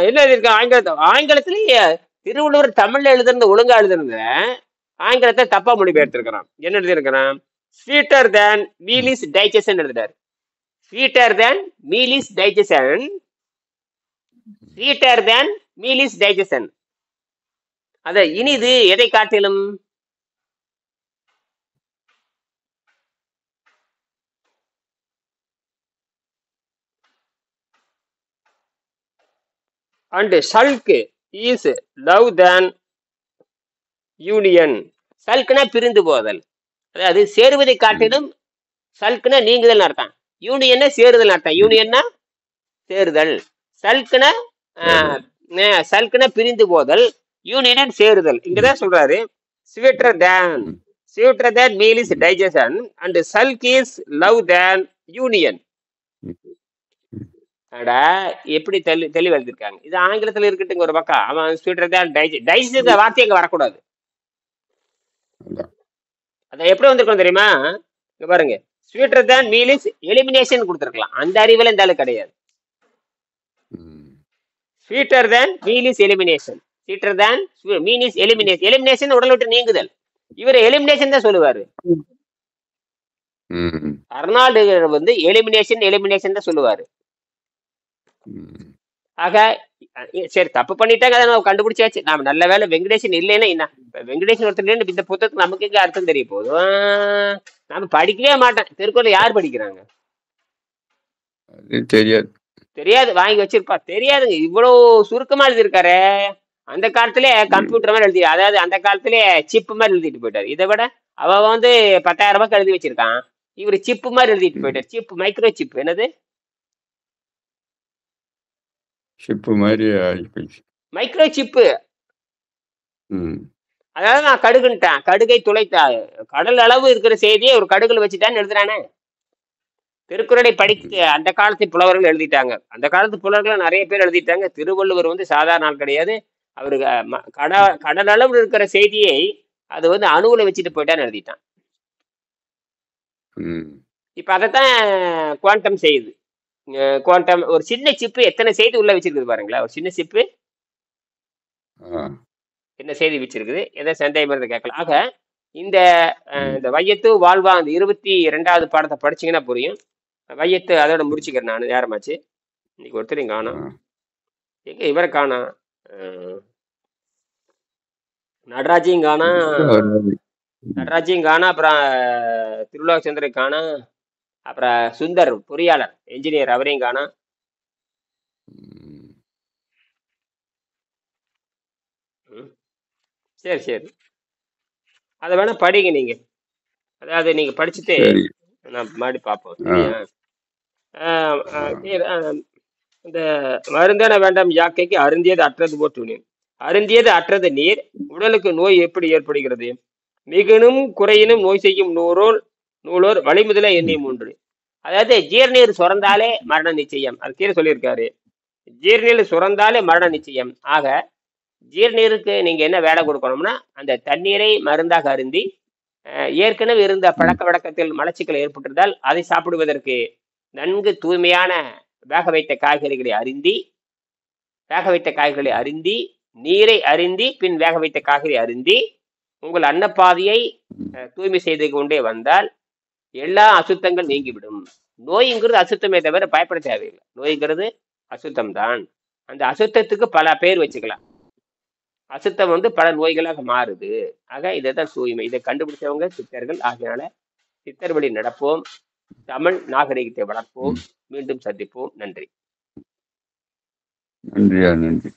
என்ன இருக்கு ஆங்கிலத்திலேயே திருவள்ளுவர் தமிழ்ல எழுதுறது ஒழுங்கா எழுதுறது ஆங்கிலத்தை தப்பா மொழிபெயர்த்திருக்கிறான். என்ன எழுதியிருக்கிறான்? Sweeter than meal is digestion எழுதுறாரு. Sweeter than meal is digestion. Sweeter than meal is digestion. அத இனிது எதை காட்டிலும்? And sulk is love than union. சல்க்னா பிரிந்து போதல். அதாவது சேருவதை காட்டிலும் சல்க்னா நீங்குதல் அர்த்தம். யூனியன்னா சேருதல் அர்த்தம். யூனியன்னா சேருதல். சல்க்னா பிரிந்து போதல், யூனியன் சேருதல். இங்கதான் சொல்றாரு sweeter than meal is digestion and sulk is love than union. எப்படி தெளிவு எழுதிருக்காங்க. இது ஆங்கிலத்துல இருக்கட்டும் ஒரு பக்கம். அவன் ஸ்வீட்டர் தேன் டைஜஷன் வார்த்தை அங்க வரக்கூடாது. அத எப்படி வந்திருக்கணும் தெரியுமா? இங்க பாருங்க. Sweeter than meal is elimination கொடுத்திருக்கலாம். அந்த அறிவுல இந்த ஆளு கிடையாது. Sweeter than meal is elimination. Sweeter than meal is elimination. Elimination உடல் விட்டு நீங்குதல். இவர் எலிமினேஷன் தான் சொல்லுவாரு. அர்னால்டு வந்து எலிமினேஷன் தான் சொல்லுவாரு. ஆக சரி தப்பு பண்ணிட்டாங்க, அதை நம்ம கண்டுபிடிச்சாச்சு. நாம நல்ல வேலை வெங்கடேசன் இல்லைன்னா என்ன, இப்ப வெங்கடேசன் ஒருத்தர் இல்லைன்னு இந்த புத்தகத்துக்கு நமக்கு எங்க அர்த்தம் தெரிய போதும். நாம படிக்கவே மாட்டேன். திருக்குறள் யார் படிக்கிறாங்க? அது தெரியாது. தெரியாது, வாங்கி வச்சிருப்பா. தெரியாதுங்க, இவ்வளவு சுருக்கமா எழுதியிருக்காரு. அந்த காலத்திலே கம்ப்யூட்டர் மாதிரி எழுதி, அதாவது அந்த காலத்திலே சிப் மாதிரி எழுதிட்டு போயிட்டாரு. இதை விட அவ வந்து 10,000 ரூபாய்க்கு எழுதி வச்சிருக்கான், இவர் சிப் மாதிரி எழுதிட்டு ம். போயிட்டார். Chip, micro chip. என்னது ஷிப்பு மாதிரி ஆகி போயிடுச்சு. Micro chip? ம். அதாவது நான் கடுகுன்ட்டேன், கடுகை துளைத்தா. கடல் அளவு இருக்கிற செய்தியை ஒரு கடுகுல வச்சுட்டான்னு எழுதுறானே. திருக்குறளை படித்து ம். அந்த காலத்து புலவர்கள் எழுதிட்டாங்க. அந்த காலத்து புலவர்கள் நிறைய பேர் எழுதிட்டாங்க. திருவள்ளுவர் வந்து சாதாரண ஆள் கிடையாது. அவரு கடல் அளவு இருக்கிற செய்தியை அது வந்து அணுவுல வச்சுட்டு போயிட்டான்னு எழுதிட்டான். ம். இப்ப அதைத்தான் குவாண்டம் செய்யுது. குவாண்டம் ஒரு சின்ன சிப்பு எத்தனை செய்தி உள்ள வச்சிருக்குது பாருங்களேன். ஒரு சின்ன சிப்பு ஆ. என்ன செய்தி வச்சிருக்குது, எதை சந்தேகம் இருந்து கேட்கலாம். ஆக இந்த ம். இந்த வையத்து வாழ்வா அந்த 22வது பாடத்தை படிச்சீங்கன்னா புரியும். வையத்து அதோட முடிச்சுக்கிறேன் நான், நேரமாச்சு. இன்னைக்கு ஒருத்தரையும் ஆ. காணோம். எங்க இவரை காணோம். அஹ், நடராஜையும் காணோம். எங்க வராது. ம். நடராஜையும் காணோம். அப்புறம் திருவிழாச்சந்திரன் காணோம். அப்புறம் சுந்தர் பொறியாளர் என்ஜினியர், அவரையும் காணோம். ம். ம். சரி சரி, அதை வேணா படிங்க நீங்க. அதாவது நீங்க படிச்சுட்டு சரி. நான் மறுபடி பார்ப்போம், ஆ. சரியா? ஆ. சரி, இந்த மருந்தென வேண்டாம் யாக்கைக்கு அருந்தியது அற்றது போற்றுனேன். அருந்தியது அற்றது நீர், உடலுக்கு நோய் எப்படி ஏற்படுகிறது? மிகுனும் குறையினும் நோய் செய்யும் நூலோர் வழிமுதல எண்ணெய் ம். மூன்று. அதாவது ஜீர்நீர் சுரந்தாலே மரண நிச்சயம், அது கீழே சொல்லியிருக்காரு. ஜீர்நீர் சுரந்தாலே மரண நிச்சயம். ஆக ஜீர்நீருக்கு நீங்க என்ன வேலை கொடுக்கணும்னா, அந்த தண்ணீரை மருந்தாக அருந்தி, ஏற்கனவே இருந்த ம். பழக்க வழக்கத்தில் மலச்சிக்கல் ஏற்பட்டிருந்தால் அதை சாப்பிடுவதற்கு நன்கு தூய்மையான வேக வைத்த காய்கறிகளை அருந்தி, வேக வைத்த காய்கறிகளை அருந்தி, நீரை அருந்தி, பின் வேக வைத்த காய்கறி அருந்தி உங்கள் அன்னப்பாதையை ம். தூய்மை செய்து கொண்டே வந்தால் எல்லா அசுத்தங்கள் நீங்கிவிடும். நோய்ங்கிறது அசுத்தமே தவிர பயப்பட தேவையில்லை. நோய்ங்கிறது அசுத்தம் தான். அந்த அசுத்தத்துக்கு பல பேர் வச்சுக்கலாம். அசுத்தம் வந்து பல நோய்களாக மாறுது. ஆக இதைதான் தூய்மை. இதை கண்டுபிடிச்சவங்க சித்தர்கள். ஆகையால சித்தர் வழி நடப்போம், தமிழ் நாகரிகத்தை வளர்ப்போம். ம். மீண்டும் சந்திப்போம். நன்றி. நன்றியா, நன்றி.